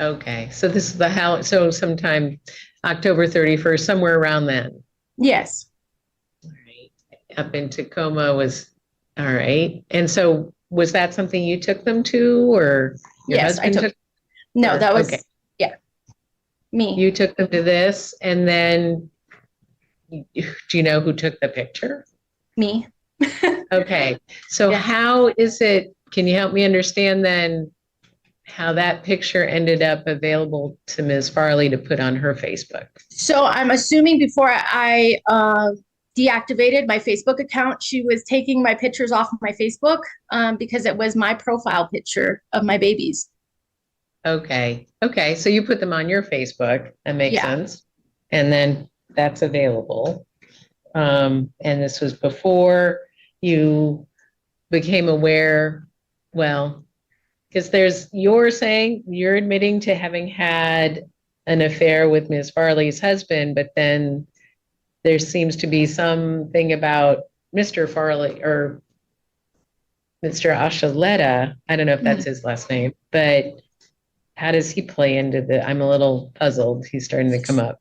Okay. So this is so sometime October 31st, somewhere around then. Yes. All right. Up in Tacoma was, all right. And so was that something you took them to or your husband took? No, that was, okay. Me. You took them to this and then do you know who took the picture? Me. Okay. So how is it, can you help me understand then how that picture ended up available to Ms. Farley to put on her Facebook? So I'm assuming before I deactivated my Facebook account, she was taking my pictures off of my Facebook because it was my profile picture of my babies. Okay. Okay. So you put them on your Facebook. That makes sense. And then that's available. And this was before you became aware, well, because you're admitting to having had an affair with Ms. Farley's husband, but then there seems to be something about Mr. Farley or Mr. Archuleta. I don't know if that's his last name, but how does he play into I'm a little puzzled. He's starting to come up.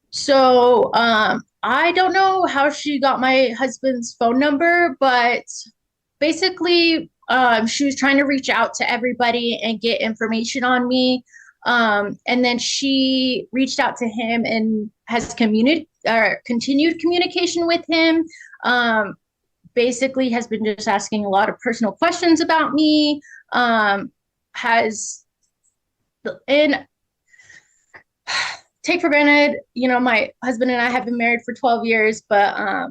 So I don't know how she got my husband's phone number, but basically she was trying to reach out to everybody and get information on me. And then she reached out to him and has continued communication with him. Basically has been just asking a lot of personal questions about me. Take for granted, my husband and I have been married for 12 years, but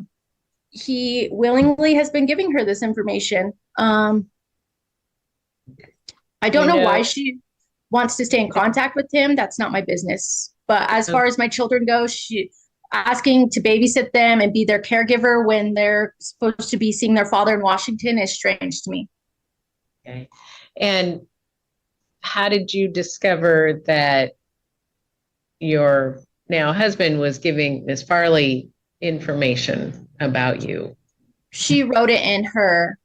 he willingly has been giving her this information. I don't know why she wants to stay in contact with him. That's not my business. But as far as my children go, she asking to babysit them and be their caregiver when they're supposed to be seeing their father in Washington is strange to me. Okay. And how did you discover that your now husband was giving Ms. Farley information about you? She wrote it in her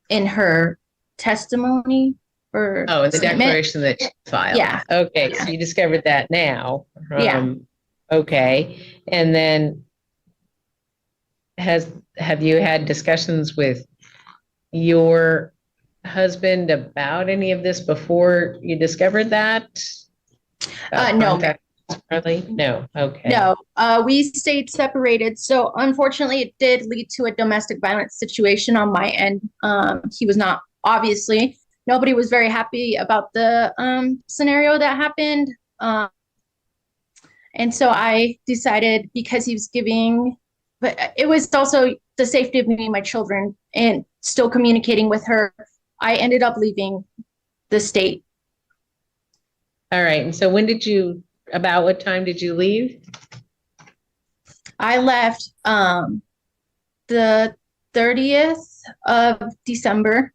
in her testimony or Oh, the statement. declaration that she filed. Yeah. Okay, Yeah. so you discovered that now. Yeah. Okay, and then have you had discussions with your husband about any of this before you discovered that? No, ma'am. Farley? No, okay. No, we stayed separated. So unfortunately, it did lead to a domestic violence situation on my end. He was not, obviously, nobody was very happy about the scenario that happened. And so I decided, because he was giving, but it was also the safety of me and my children and still communicating with her, I ended up leaving the state. All right, and so about what time did you leave? I left the 30th of December.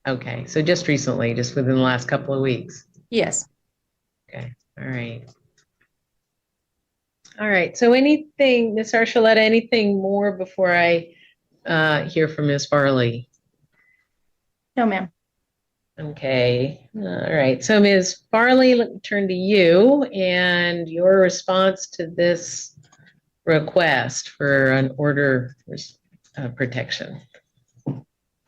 Okay, so just recently, just within the last couple of weeks. Yes. Okay, all right. All right, so anything, Ms. Archuleta, anything more before I hear from Ms. Farley? No, ma'am. Okay, all right. So Ms. Farley, let me turn to you and your response to this request for an order protection.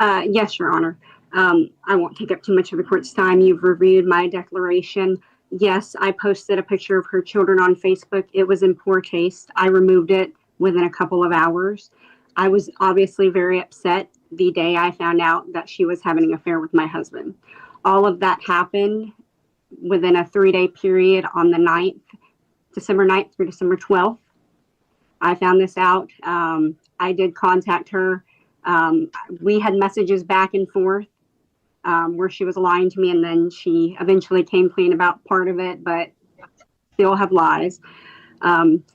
Yes, Your Honor. I won't take up too much of the court's time. You've reviewed my declaration. Yes, I posted a picture of her children on Facebook. It was in poor taste. I removed it within a couple of hours. I was obviously very upset the day I found out that she was having an affair with my husband. All of that happened within a 3-day period on the 9th, December 9th through December 12th. I found this out. I did contact her. We had messages back and forth where she was lying to me, and then she eventually came clean about part of it, but still have lies.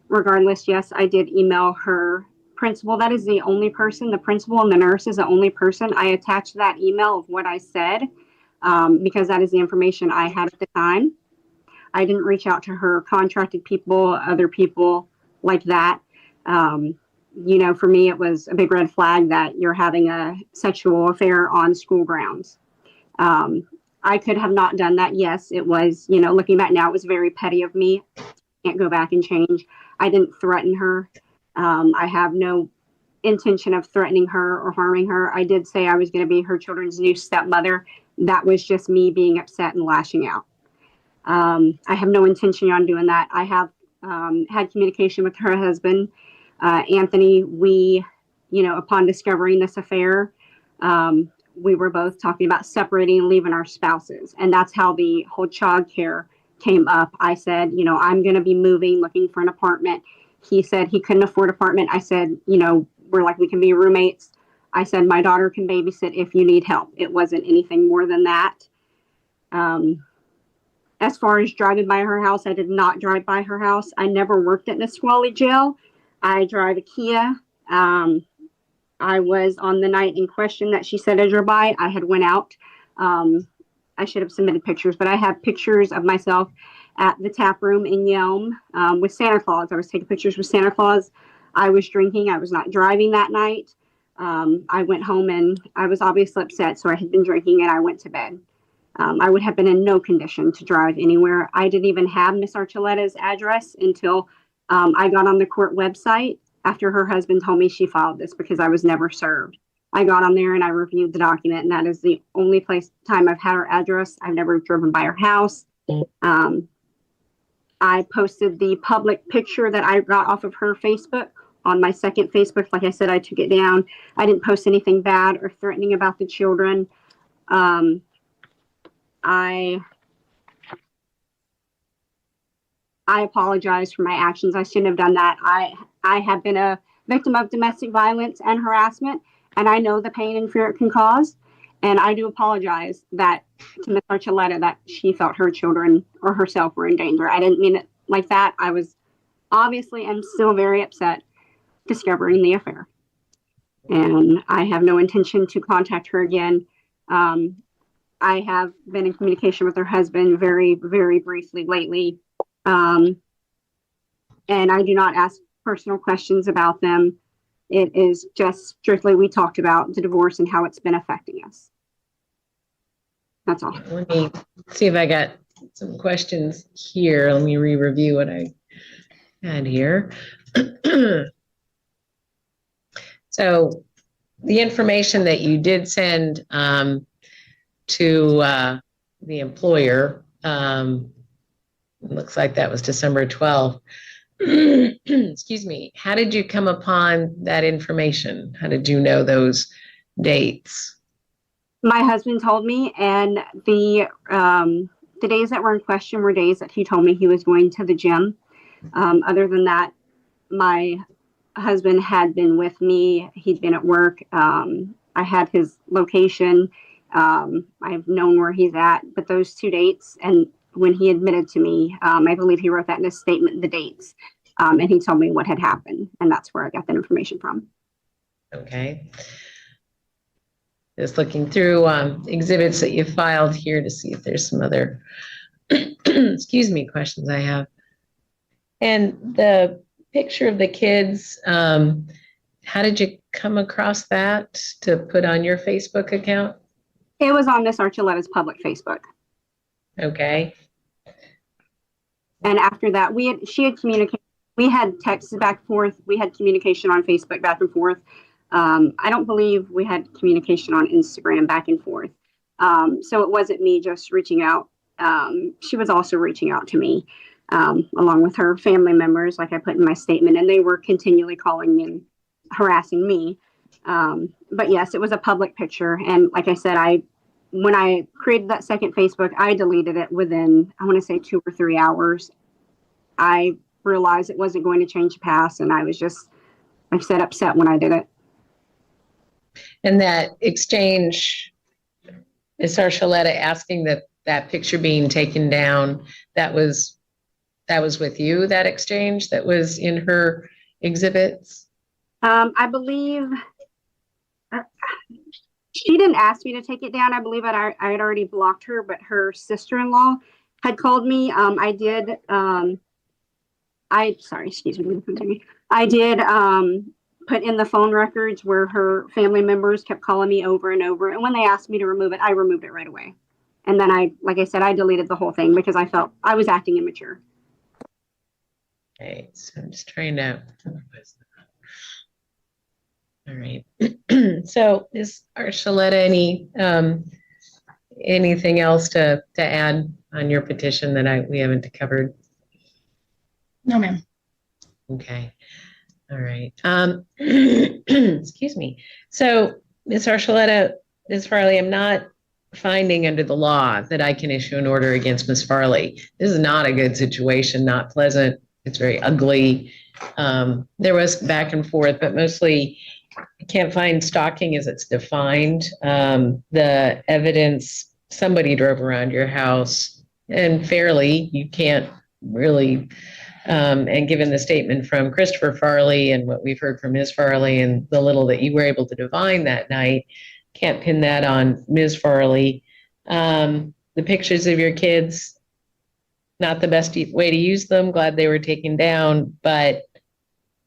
Regardless, yes, I did email her principal. That is the only person, the principal and the nurse is the only person. I attached that email of what I said because that is the information I had at the time. I didn't reach out to her contracted people, other people like that. You know, for me, it was a big red flag that you're having a sexual affair on school grounds. I could have not done that. Yes, it was, you know, looking back now, it was very petty of me. Can't go back and change. I didn't threaten her. I have no intention of threatening her or harming her. I did say I was going to be her children's new stepmother. That was just me being upset and lashing out. I have no intention on doing that. I have had communication with her husband, Anthony. We, you know, upon discovering this affair, we were both talking about separating and leaving our spouses. And that's how the whole child care came up. I said, you know, I'm going to be moving, looking for an apartment. He said he couldn't afford an apartment. I said, you know, we're like, we can be roommates. I said, my daughter can babysit if you need help. It wasn't anything more than that. As far as driving by her house, I did not drive by her house. I never worked at Nisqually Jail. I drive a Kia. I was on the night in question that she said I drove by. I had went out. I should have submitted pictures, but I have pictures of myself at the tap room in Yelm with Santa Claus. I was taking pictures with Santa Claus. I was drinking. I was not driving that night. I went home and I was obviously upset, so I had been drinking and I went to bed. I would have been in no condition to drive anywhere. I didn't even have Miss Archuleta's address until I got on the court website after her husband told me she filed this because I was never served. I got on there and I reviewed the document, and that is the only time I've had her address. I've never driven by her house. I posted the public picture that I got off of her Facebook on my second Facebook. Like I said, I took it down. I didn't post anything bad or threatening about the children. I apologize for my actions. I shouldn't have done that. I have been a victim of domestic violence and harassment, and I know the pain and fear it can cause. And I do apologize to Ms. Archuleta that she felt her children or herself were in danger. I didn't mean it like that. I was obviously and still very upset discovering the affair. And I have no intention to contact her again. I have been in communication with her husband very, very briefly lately. And I do not ask personal questions about them. It is just strictly, we talked about the divorce and how it's been affecting us. That's all. Let me see if I got some questions here. Let me re-review what I had here. So the information that you did send to the employer, looks like that was December 12th. Excuse me. How did you come upon that information? How did you know those dates? My husband told me, and the days that were in question were days that he told me he was going to the gym. Other than that, my husband had been with me. He'd been at work. I had his location. I've known where he's at, but those 2 dates, and when he admitted to me, I believe he wrote that in his statement, the dates, and he told me what had happened, and that's where I got that information from. Okay. Just looking through exhibits that you filed here to see if there's some other, excuse me, questions I have. And the picture of the kids, how did you come across that to put on your Facebook account? It was on Miss Archuleta's public Facebook. Okay. And after that, she had communicated. We had texts back and forth. We had communication on Facebook back and forth. I don't believe we had communication on Instagram back and forth. So it wasn't me just reaching out. She was also reaching out to me, along with her family members, like I put in my statement, and they were continually calling and harassing me. But yes, it was a public picture. And like I said, when I created that second Facebook, I deleted it within, I want to say 2 or 3 hours. I realized it wasn't going to change the past, and I was just, like I said, upset when I did it. And that exchange, Ms. Archuleta asking that picture being taken down, that was with you, that exchange that was in her exhibits? I believe she didn't ask me to take it down. I believe I had already blocked her, but her sister-in-law had called me. I did put in the phone records where her family members kept calling me over and over. And when they asked me to remove it, I removed it right away. And then like I said, I deleted the whole thing because I felt I was acting immature. Okay, so I'm just trying to. All right. So is Archuleta anything else to add on your petition that we haven't covered? No, ma'am. Okay. All right. Excuse me. So Ms. Archuleta, Ms. Farley, I'm not finding under the law that I can issue an order against Ms. Farley. This is not a good situation, not pleasant. It's very ugly. There was back and forth, but mostly I can't find stalking as it's defined. The evidence, somebody drove around your house, and fairly, you can't really, and given the statement from Christopher Farley and what we've heard from Ms. Farley and the little that you were able to divine that night, can't pin that on Ms. Farley. The pictures of your kids, not the best way to use them. Glad they were taken down, but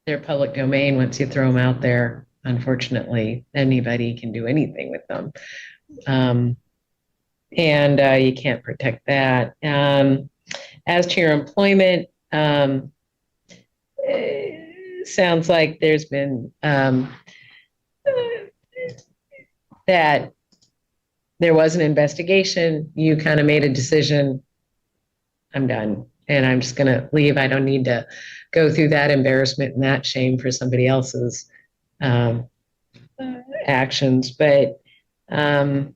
they're public domain once you throw them out there. Unfortunately, anybody can do anything with them. And you can't protect that. As to your employment, sounds like there's been that there was an investigation. You kind of made a decision. I'm done, and I'm just going to leave. I don't need to go through that embarrassment and that shame for somebody else's actions. But that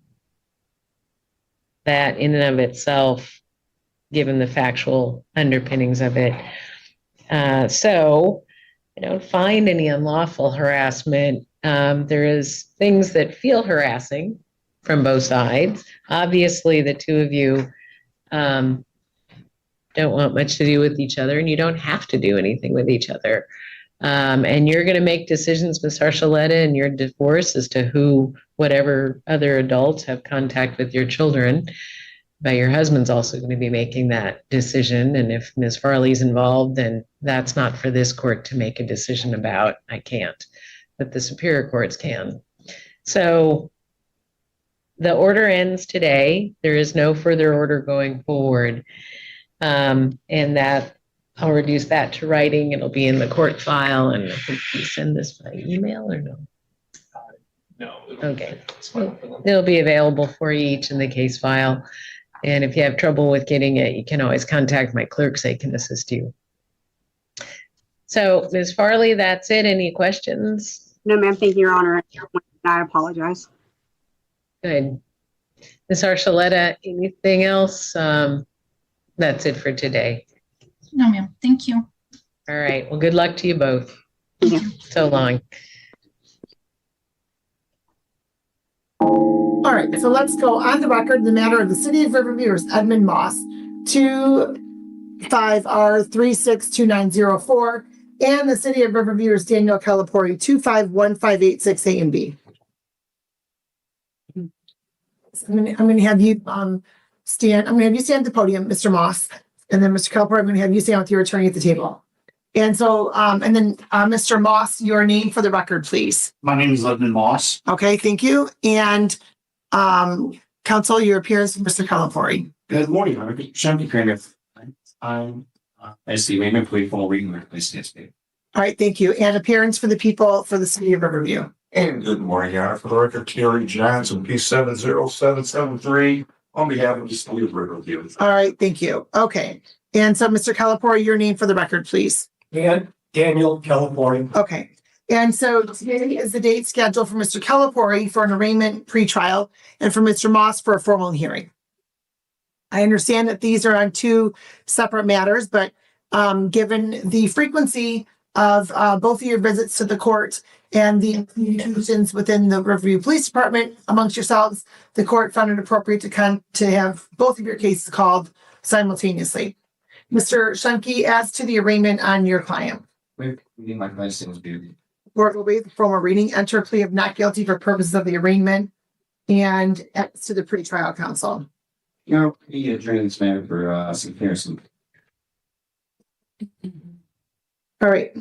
in and of itself, given the factual underpinnings of it. So I don't find any unlawful harassment. There is things that feel harassing from both sides. Obviously, the two of you don't want much to do with each other, and you don't have to do anything with each other. And you're going to make decisions, Ms. Archuleta, in your divorce as to whatever other adults have contact with your children. But your husband's also going to be making that decision. And if Ms. Farley's involved, then that's not for this court to make a decision about. I can't. but the superior courts can. So the order ends today. There is no further order going forward. And that I'll reduce that to writing. It'll be in the court file. And I think you send this by email or no? No. Okay. It'll be available for you each in the case file. And if you have trouble with getting it, you can always contact my clerks. They can assist you. So, Ms. Farley, that's it. Any questions? No, ma'am. Thank you, Your Honor. I apologize. Good. Ms. Archuleta, anything else? That's it for today. No, ma'am. Thank you. All right. Well, good luck to you both. So long. All right, so let's go on the record. The matter of the City of Riverview versus Edmund Moss, 25R362904, and the City of Riverview versus Daniel Calipori, 251586A and B. I'm gonna have you stand. I'm gonna have you stand at the podium, Mr. Moss, and then Mr. Calipori, I'm gonna have you stand with your attorney at the table. And so, and then Mr. Moss, your name for the record, please. My name is Edmund Moss. Okay, thank you. And counsel, your appearance, Mr. Calipori. Good morning, I'm Shanti Kraniff. I'm as the arraignment plea for reading my place yesterday. All right, thank you. And appearance for the people for the City of Riverview. And good morning, Your Honor. For the record, Terry Johnson, P70773, on behalf of the City of Riverview. All right, thank you. Okay. And so, Mr. Calipori, your name for the record, please. And Daniel Calipori. Okay. And so today is the date scheduled for Mr. Calipori for an arraignment pretrial and for Mr. Moss for a formal hearing. I understand that these are on two separate matters, but given the frequency of both of your visits to the court and the communications within the Riverview Police Department amongst yourselves, the court found it appropriate to have both of your cases called simultaneously. Mr. Shunke, as to the arraignment on your client. My client's name is Beauty. Court will waive the formal reading, enter a plea of not guilty for purposes of the arraignment, and to the pretrial counsel. You know, he adjourned this matter for some comparison. All right.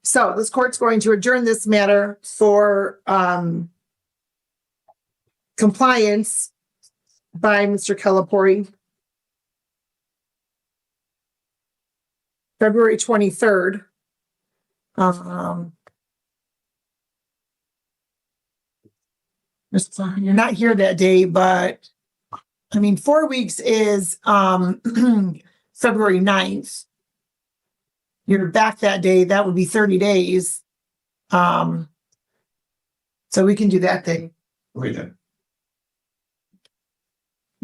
So this court's going to adjourn this matter for compliance by Mr. Calipori. February 23rd. You're not here that day, but I mean, 4 weeks is February 9th. You're back that day. That would be 30 days. So we can do that thing. Wait then.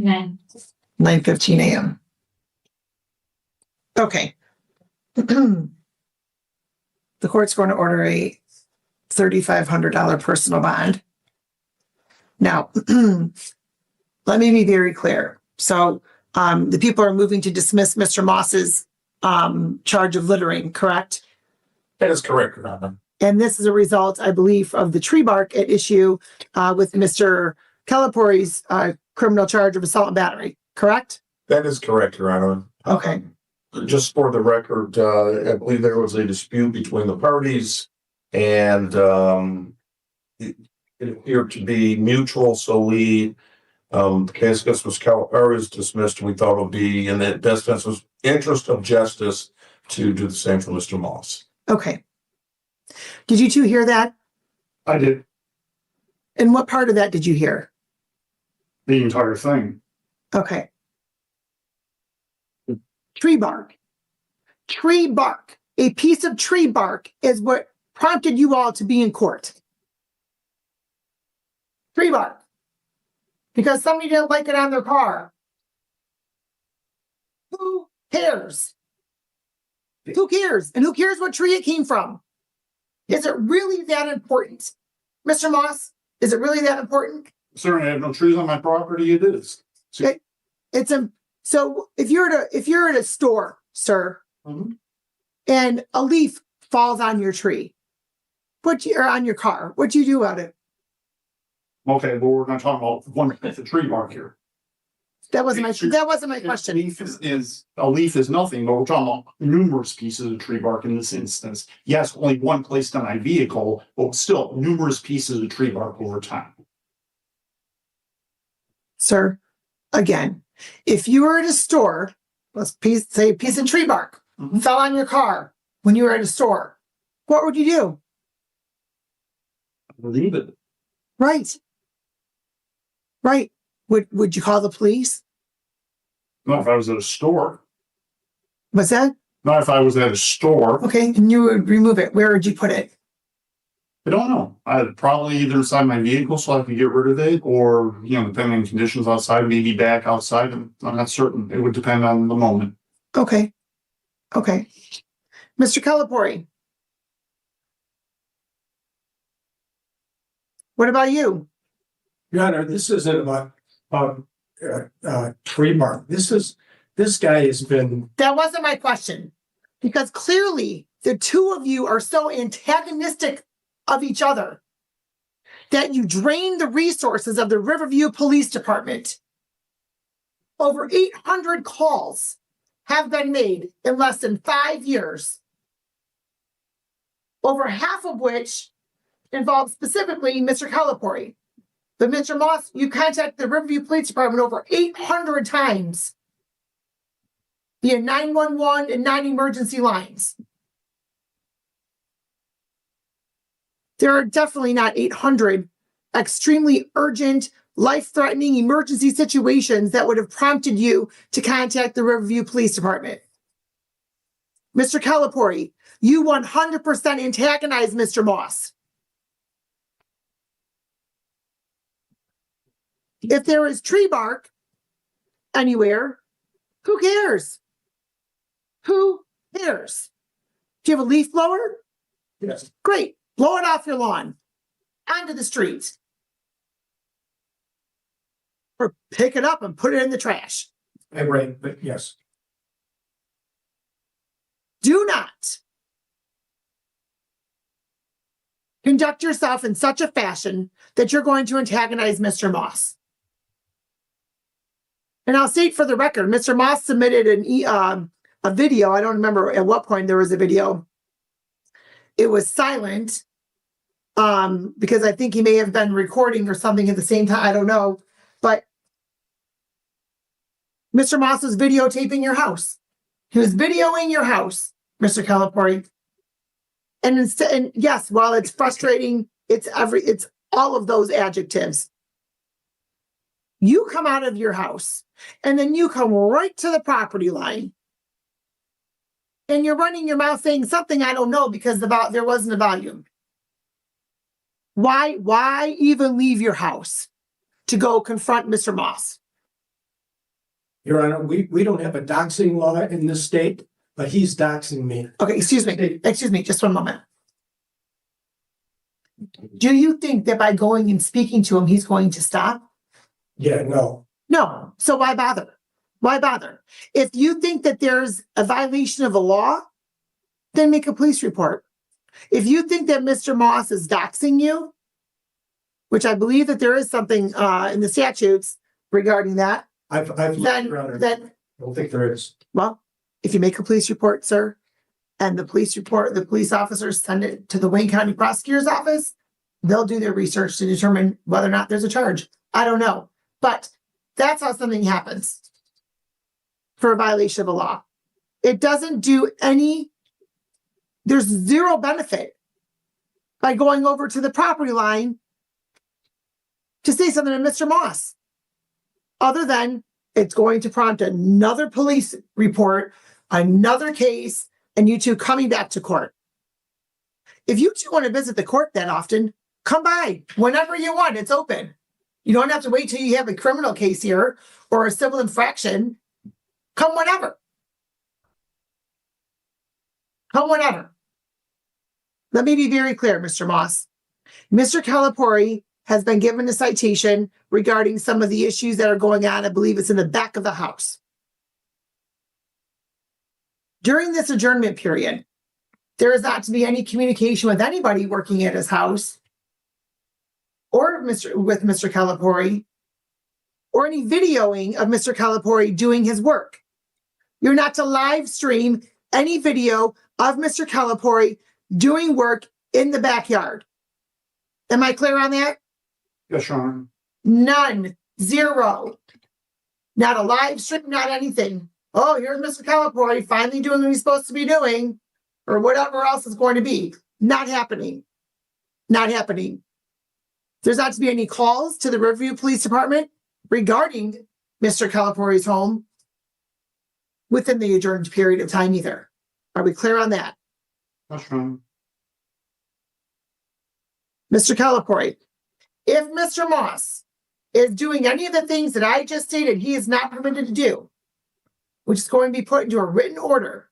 9:15 a.m. Okay. The court's going to order a $3,500 personal bond. Now, let me be very clear. So the people are moving to dismiss Mr. Moss's charge of littering, correct? That is correct, Your Honor. And this is a result, I believe, of the tree bark at issue with Mr. Calipori's criminal charge of assault and battery, correct? That is correct, Your Honor. Okay. Just for the record, I believe there was a dispute between the parties, and it appeared to be mutual. So the case against Mr. Calipari is dismissed. We thought it would be in the best interest of justice to do the same for Mr. Moss. Okay. Did you two hear that? I did. And what part of that did you hear? The entire thing. Okay. Tree bark. Tree bark. A piece of tree bark is what prompted you all to be in court. Tree bark. Because somebody didn't like it on their car. Who cares? Who cares? And who cares what tree it came from? Is it really that important? Mr. Moss, is it really that important? Sir, I have no trees on my property. It is. So if you're at a store, sir, and a leaf falls on your tree, or on your car, what do you do about it? Okay, but we're not talking about one piece of tree bark here. That wasn't my question. A leaf is nothing, but we're talking about numerous pieces of tree bark in this instance. Yes, only one placed on my vehicle, but still numerous pieces of tree bark over time. Sir, again, if you were at a store, say a piece of tree bark fell on your car when you were at a store, what would you do? Leave it. Right. Right. Would you call the police? Not if I was at a store. What's that? Not if I was at a store. Okay, and you would remove it. Where would you put it? I don't know. I'd probably either inside my vehicle so I could get rid of it, or, depending on conditions outside, maybe back outside. I'm not certain. It would depend on the moment. Okay. Okay. Mr. Calipari. What about you? Your Honor, this isn't about tree bark. This guy has been. That wasn't my question, because clearly the two of you are so antagonistic of each other that you drain the resources of the Riverview Police Department. Over 800 calls have been made in less than 5 years, over half of which involve specifically Mr. Calipari. But Mr. Moss, you contacted the Riverview Police Department over 800 times via 911 and 9 emergency lines. There are definitely not 800 extremely urgent, life-threatening emergency situations that would have prompted you to contact the Riverview Police Department. Mr. Calipari, you 100% antagonize Mr. Moss. If there is tree bark anywhere, who cares? Who cares? Do you have a leaf blower? Yes. Great. Blow it off your lawn. Onto the street. Or pick it up and put it in the trash. Right, but yes. Do not conduct yourself in such a fashion that you're going to antagonize Mr. Moss. And I'll state for the record, Mr. Moss submitted a video. I don't remember at what point there was a video. It was silent because I think he may have been recording or something at the same time. I don't know. But Mr. Moss was videotaping your house. He was videoing your house, Mr. Calipari. And yes, while it's frustrating, it's all of those adjectives. You come out of your house and then you come right to the property line. And you're running your mouth saying something I don't know because there wasn't a volume. Why even leave your house to go confront Mr. Moss? Your Honor, we don't have a doxing law in this state, but he's doxing me. Okay, excuse me, just one moment. Do you think that by going and speaking to him, he's going to stop? Yeah, no. No. So why bother? Why bother? If you think that there's a violation of a law, then make a police report. If you think that Mr. Moss is doxing you, which I believe that there is something in the statutes regarding that, I've then I don't think there is. Well, if you make a police report, sir, and the police officers send it to the Wayne County Prosecutor's Office, they'll do their research to determine whether or not there's a charge. I don't know. But that's how something happens for a violation of a law. It doesn't do there's zero benefit by going over to the property line to say something to Mr. Moss, other than it's going to prompt another police report, another case, and you two coming back to court. If you two want to visit the court that often, come by whenever you want. It's open. You don't have to wait till you have a criminal case here or a civil infraction. Come whenever. Come whenever. Let me be very clear, Mr. Moss. Mr. Calipari has been given a citation regarding some of the issues that are going on. I believe it's in the back of the house. During this adjournment period, there is not to be any communication with anybody working at his house or with Mr. Calipari or any videoing of Mr. Calipari doing his work. You're not to live stream any video of Mr. Calipari doing work in the backyard. Am I clear on that? Yes, Your Honor. None. Zero. Not a live stream, not anything. Oh, here's Mr. Calipari finally doing what he's supposed to be doing, or whatever else is going to be. Not happening. Not happening. There's not to be any calls to the Riverview Police Department regarding Mr. Calipari's home within the adjourned period of time either. Are we clear on that? Yes, Your Honor. Mr. Calipari, if Mr. Moss is doing any of the things that I just stated he is not permitted to do, which is going to be put into a written order,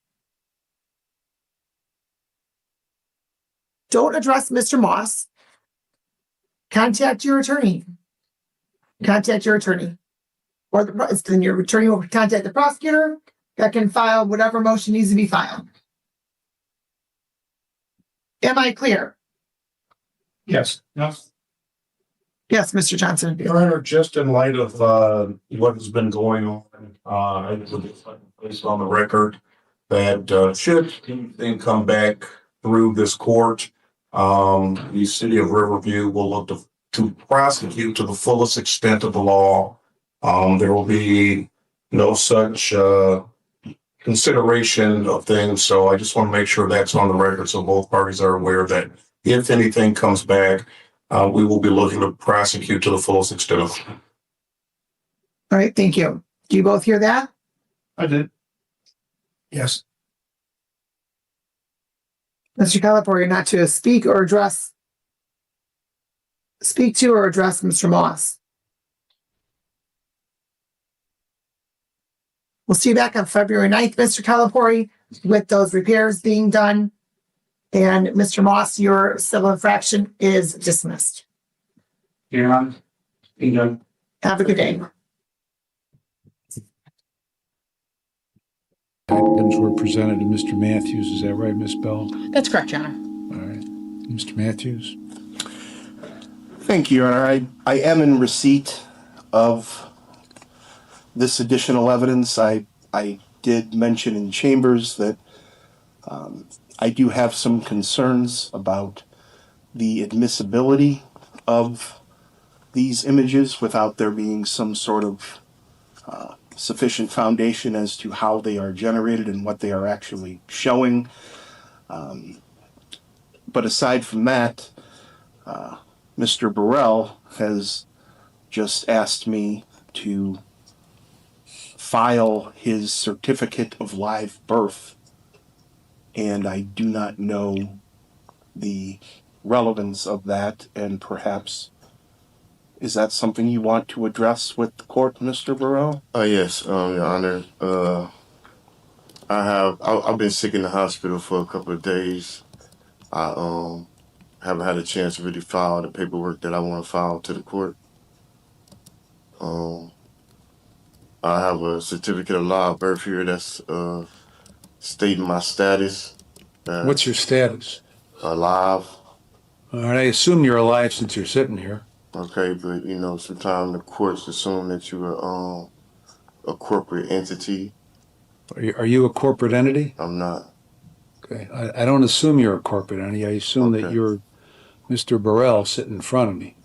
don't address Mr. Moss. Contact your attorney. Contact your attorney. Or then your attorney will contact the prosecutor that can file whatever motion needs to be filed. Am I clear? Yes. Yes. Yes, Mr. Johnson. Your Honor, just in light of what has been going on, I would place on the record that should anything come back through this court, the city of Riverview will look to prosecute to the fullest extent of the law. There will be no such consideration of things. So I just want to make sure that's on the record so both parties are aware that if anything comes back, we will be looking to prosecute to the fullest extent of it. All right, thank you. Do you both hear that? I did. Yes. Mr. Calipari, not to speak to or address Mr. Moss. We'll see you back on February 9th, Mr. Calipari, with those repairs being done. And Mr. Moss, your civil infraction is dismissed. Your Honor. Have a good day. Items were presented to Mr. Matthews. Is that right, Ms. Bell? That's correct, Your Honor. All right. Mr. Matthews? Thank you, Your Honor. I am in receipt of this additional evidence. I did mention in chambers that I do have some concerns about the admissibility of these images without there being some sort of sufficient foundation as to how they are generated and what they are actually showing. But aside from that, Mr. Burrell has just asked me to file his certificate of live birth, and I do not know the relevance of that, and perhaps is that something you want to address with the court, Mr. Burrell? Yes, Your Honor. I've been sick in the hospital for a couple of days. I haven't had a chance to really file the paperwork that I want to file to the court. I have a certificate of live birth here that's stating my status. What's your status? Alive. All right, I assume you're alive since you're sitting here. Okay, but you know, sometimes the courts assume that you are a corporate entity. Are you a corporate entity? I'm not. Okay, I don't assume you're a corporate entity. I assume that you're Mr. Burrell sitting in front of me.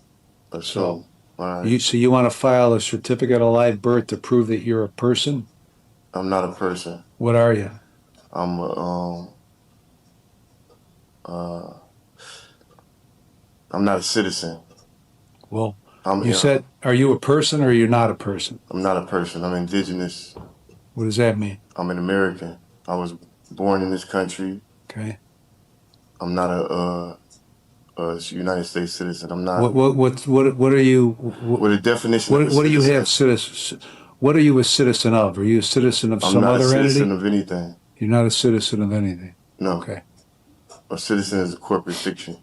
So you want to file a certificate of live birth to prove that you're a person? I'm not a person. What are you? I'm I'm not a citizen. Well, you said, are you a person or are you not a person? I'm not a person. I'm indigenous. What does that mean? I'm an American. I was born in this country. Okay. I'm not a United States citizen. I'm not. What are you? What a definition. What do you have citizen? What are you a citizen of? Are you a citizen of some other entity? I'm not a citizen of anything. You're not a citizen of anything. No. Okay. A citizen is a corporate fiction.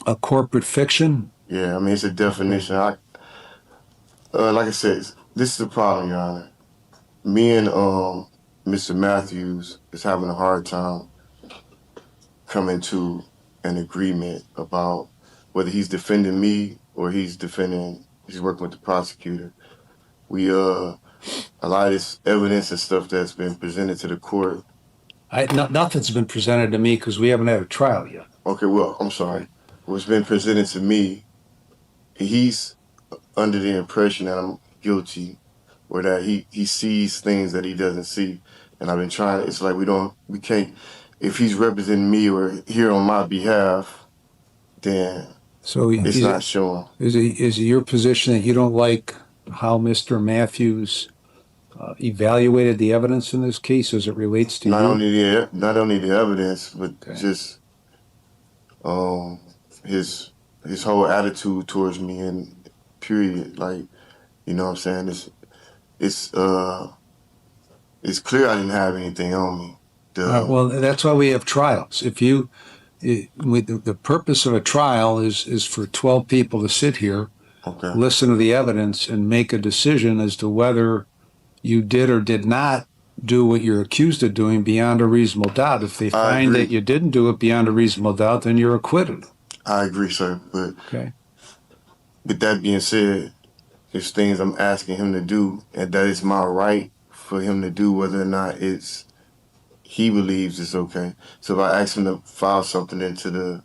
A corporate fiction? Yeah, I mean it's a definition. Like I said, this is the problem, Your Honor. Me and Mr. Matthews is having a hard time coming to an agreement about whether he's defending me or he's working with the prosecutor. we a lot of this evidence and stuff that's been presented to the court. Nothing's been presented to me because we haven't had a trial yet. Okay, well, I'm sorry. What's been presented to me, he's under the impression that I'm guilty, or that he sees things that he doesn't see. And I've been trying, it's like we can't, if he's representing me or here on my behalf, then so it's not showing. Is it your position that you don't like how Mr. Matthews evaluated the evidence in this case as it relates to not you? Not only the evidence, but just his whole attitude towards me, and period. Like, you know what I'm saying? It's clear I didn't have anything on me. Well, that's why we have trials. The purpose of a trial is for 12 people to sit here, listen to the evidence, and make a decision as to whether you did or did not do what you're accused of doing beyond a reasonable doubt. If they find that you didn't do it beyond a reasonable doubt, then you're acquitted. I agree, sir. But with that being said, there's things I'm asking him to do, and that it's my right for him to do, whether or not he believes it's okay. So if I ask him to file something into the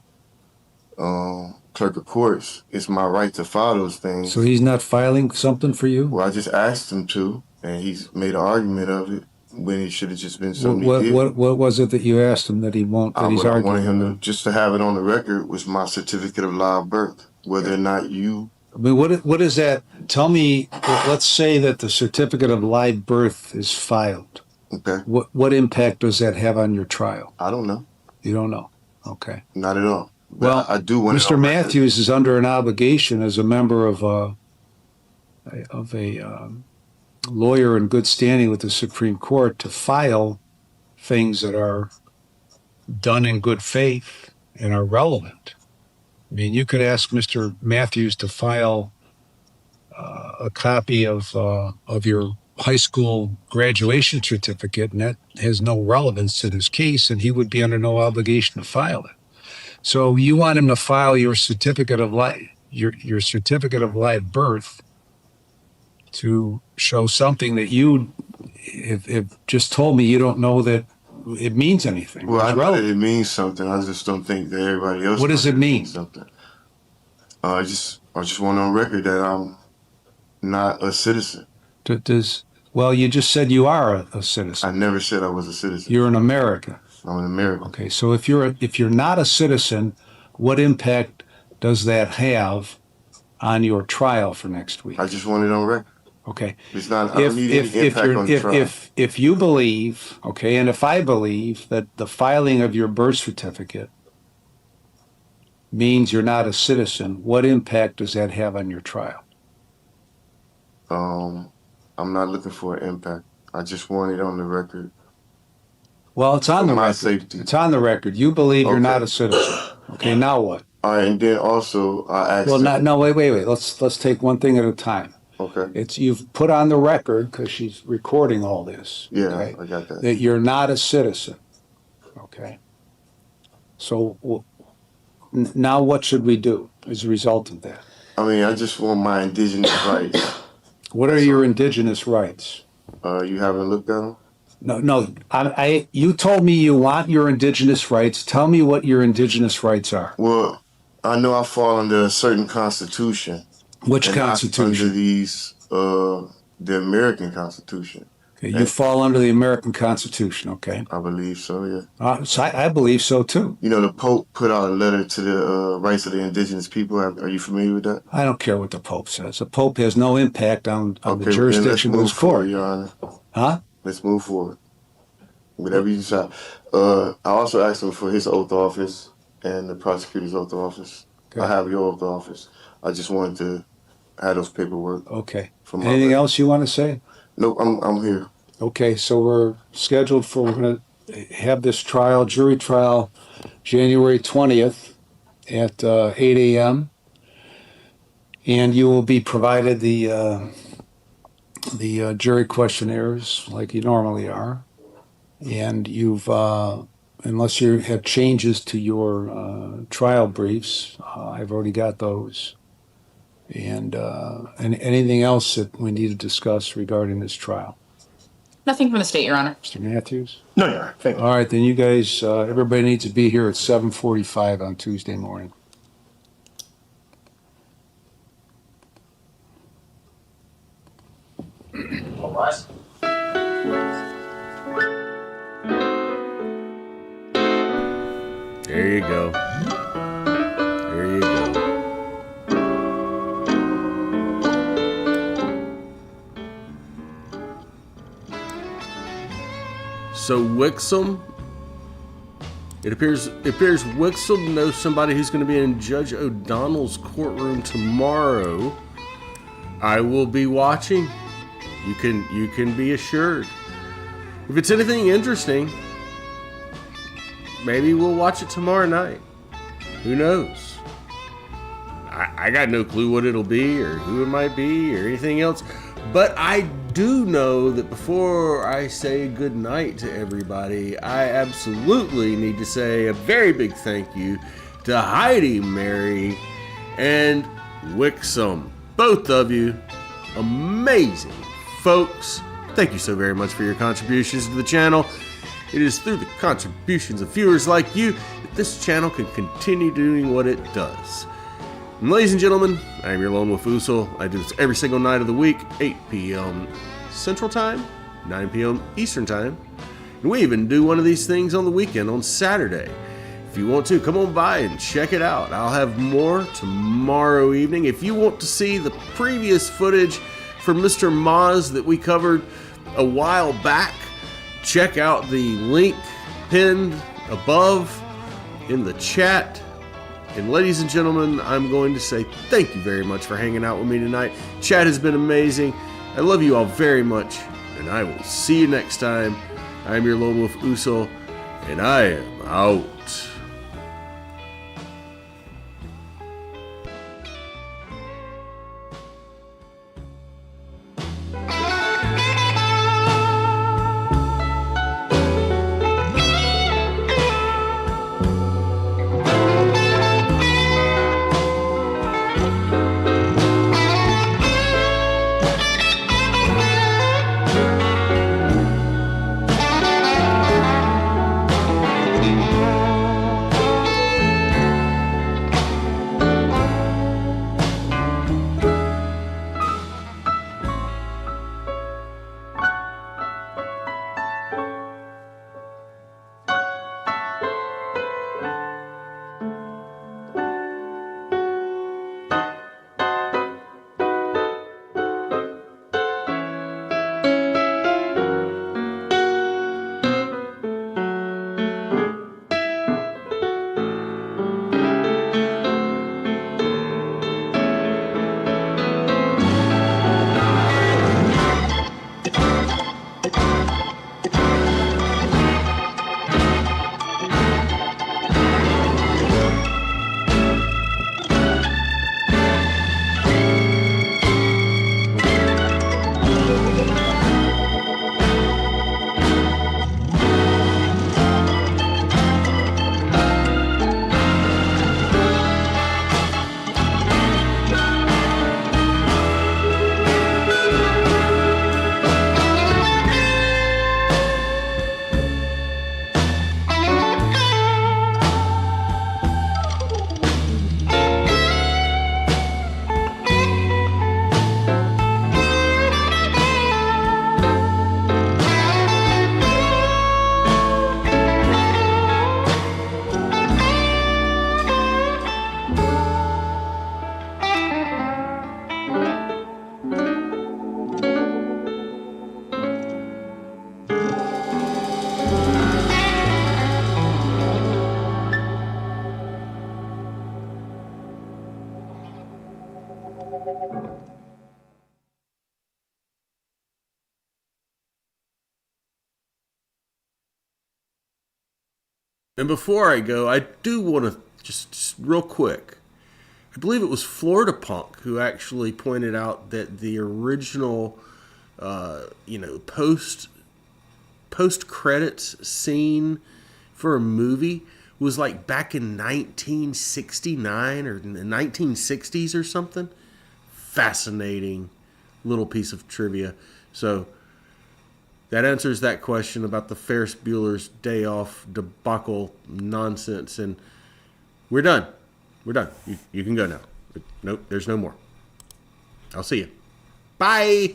clerk of courts, it's my right to file those things. So he's not filing something for you? Well, I just asked him to, and he's made an argument of it when it should have just been something What he did. was it that you asked him that he won't? That he's I arguing? wanted him to just to have it on the record was my certificate of live birth, whether or not you. I mean, what is that? Tell me. Let's say that the certificate of live birth is filed. Okay. What impact does that have on your trial? I don't know. You don't know. Okay. Not at all. But Well, I do want Mr. Matthews is under an obligation as a member of a lawyer in good standing with the Supreme Court to file things that are done in good faith and are relevant. I mean, you could ask Mr. Matthews to file a copy of your high school graduation certificate, and that has no relevance to this case, and he would be under no obligation to file it. So you want him to file your certificate of your certificate of live birth to show something that you have just told me you don't know that it means anything. Well, I know that it means something. I just don't think that everybody else. What does it mean? Something. I just want on record that I'm not a citizen. Well, you just said you are a citizen. I never said I was a citizen. You're an American. I'm an American. Okay, so if you're not a citizen, what impact does that have on your trial for next week? I just want it on record. Okay. It's not. I don't need any impact on the trial. If you believe, okay, and if I believe that the filing of your birth certificate means you're not a citizen, what impact does that have on your trial? I'm not looking for an impact. I just want it on the record. Well, it's on the my record. safety. It's on the record. You believe you're not a citizen. Okay, now what? All right, and then also I asked. Well, wait. Let's take one thing at a time. Okay. You've put on the record, because she's recording all this. Yeah, okay, I got that. That you're not a citizen. Okay. So now what should we do as a result of that? I mean, I just want my indigenous rights. What are your indigenous rights? You haven't looked at them? No. You told me you want your indigenous rights. Tell me what your indigenous rights are. Well, I know I fall under a certain constitution. Which constitution? Under these, the American Constitution. Okay, you fall under the American Constitution, okay? I believe so, yeah. So I believe so, too. You know, the Pope put out a letter to the rights of the indigenous people. Are you familiar with that? I don't care what the Pope says. The Pope has no impact on the jurisdiction of this court. Your Honor. Huh? Let's move forward. Whatever you decide. I also asked him for his oath of office and the prosecutor's oath of office. Okay. I have your oath of office. I just wanted to have those paperwork. Okay. Anything else you want to say? Nope, I'm here. Okay, so we're going to have this trial, jury trial, January 20th at 8 a.m. And you will be provided the jury questionnaires like you normally are. And you've, unless you have changes to your trial briefs, I've already got those. And anything else that we need to discuss regarding this trial? Nothing from the state, Your Honor. Mr. Matthews? No, Your Honor. Thank you. All right, then you guys, everybody needs to be here at 7:45 on Tuesday morning. All right. There you go. There you go. So Wixom, it appears Wixom knows somebody who's going to be in Judge O'Donnell's courtroom tomorrow. I will be watching. You can be assured. If it's anything interesting, maybe we'll watch it tomorrow night. Who knows? I got no clue what it'll be or who it might be or anything else. But I do know that before I say good night to everybody, I absolutely need to say a very big thank you to Heidi, Mary, and Wixom. Both of you, amazing folks. Thank you so very much for your contributions to the channel. It is through the contributions of viewers like you that this channel can continue doing what it does. And ladies and gentlemen, I am your Lone Wolf Usul. I do this every single night of the week, 8 p.m. Central Time, 9 p.m. Eastern Time. And we even do one of these things on the weekend, on Saturday. If you want to, come on by and check it out. I'll have more tomorrow evening. If you want to see the previous footage from Mr. Moz that we covered a while back, check out the link pinned above in the chat. And ladies and gentlemen, I'm going to say thank you very much for hanging out with me tonight. Chat has been amazing. I love you all very much, and I will see you next time. I'm your Lone Wolf Usul, and I am out. And before I go, I do want to just real quick. I believe it was Florida Punk who actually pointed out that the original, post credits scene for a movie was like back in 1969 or in the 1960s or something. fascinating little piece of trivia. So that answers that question about the Ferris Bueller's Day Off debacle nonsense. And we're done. We're done. You can go now. Nope, there's no more. I'll see you. Bye.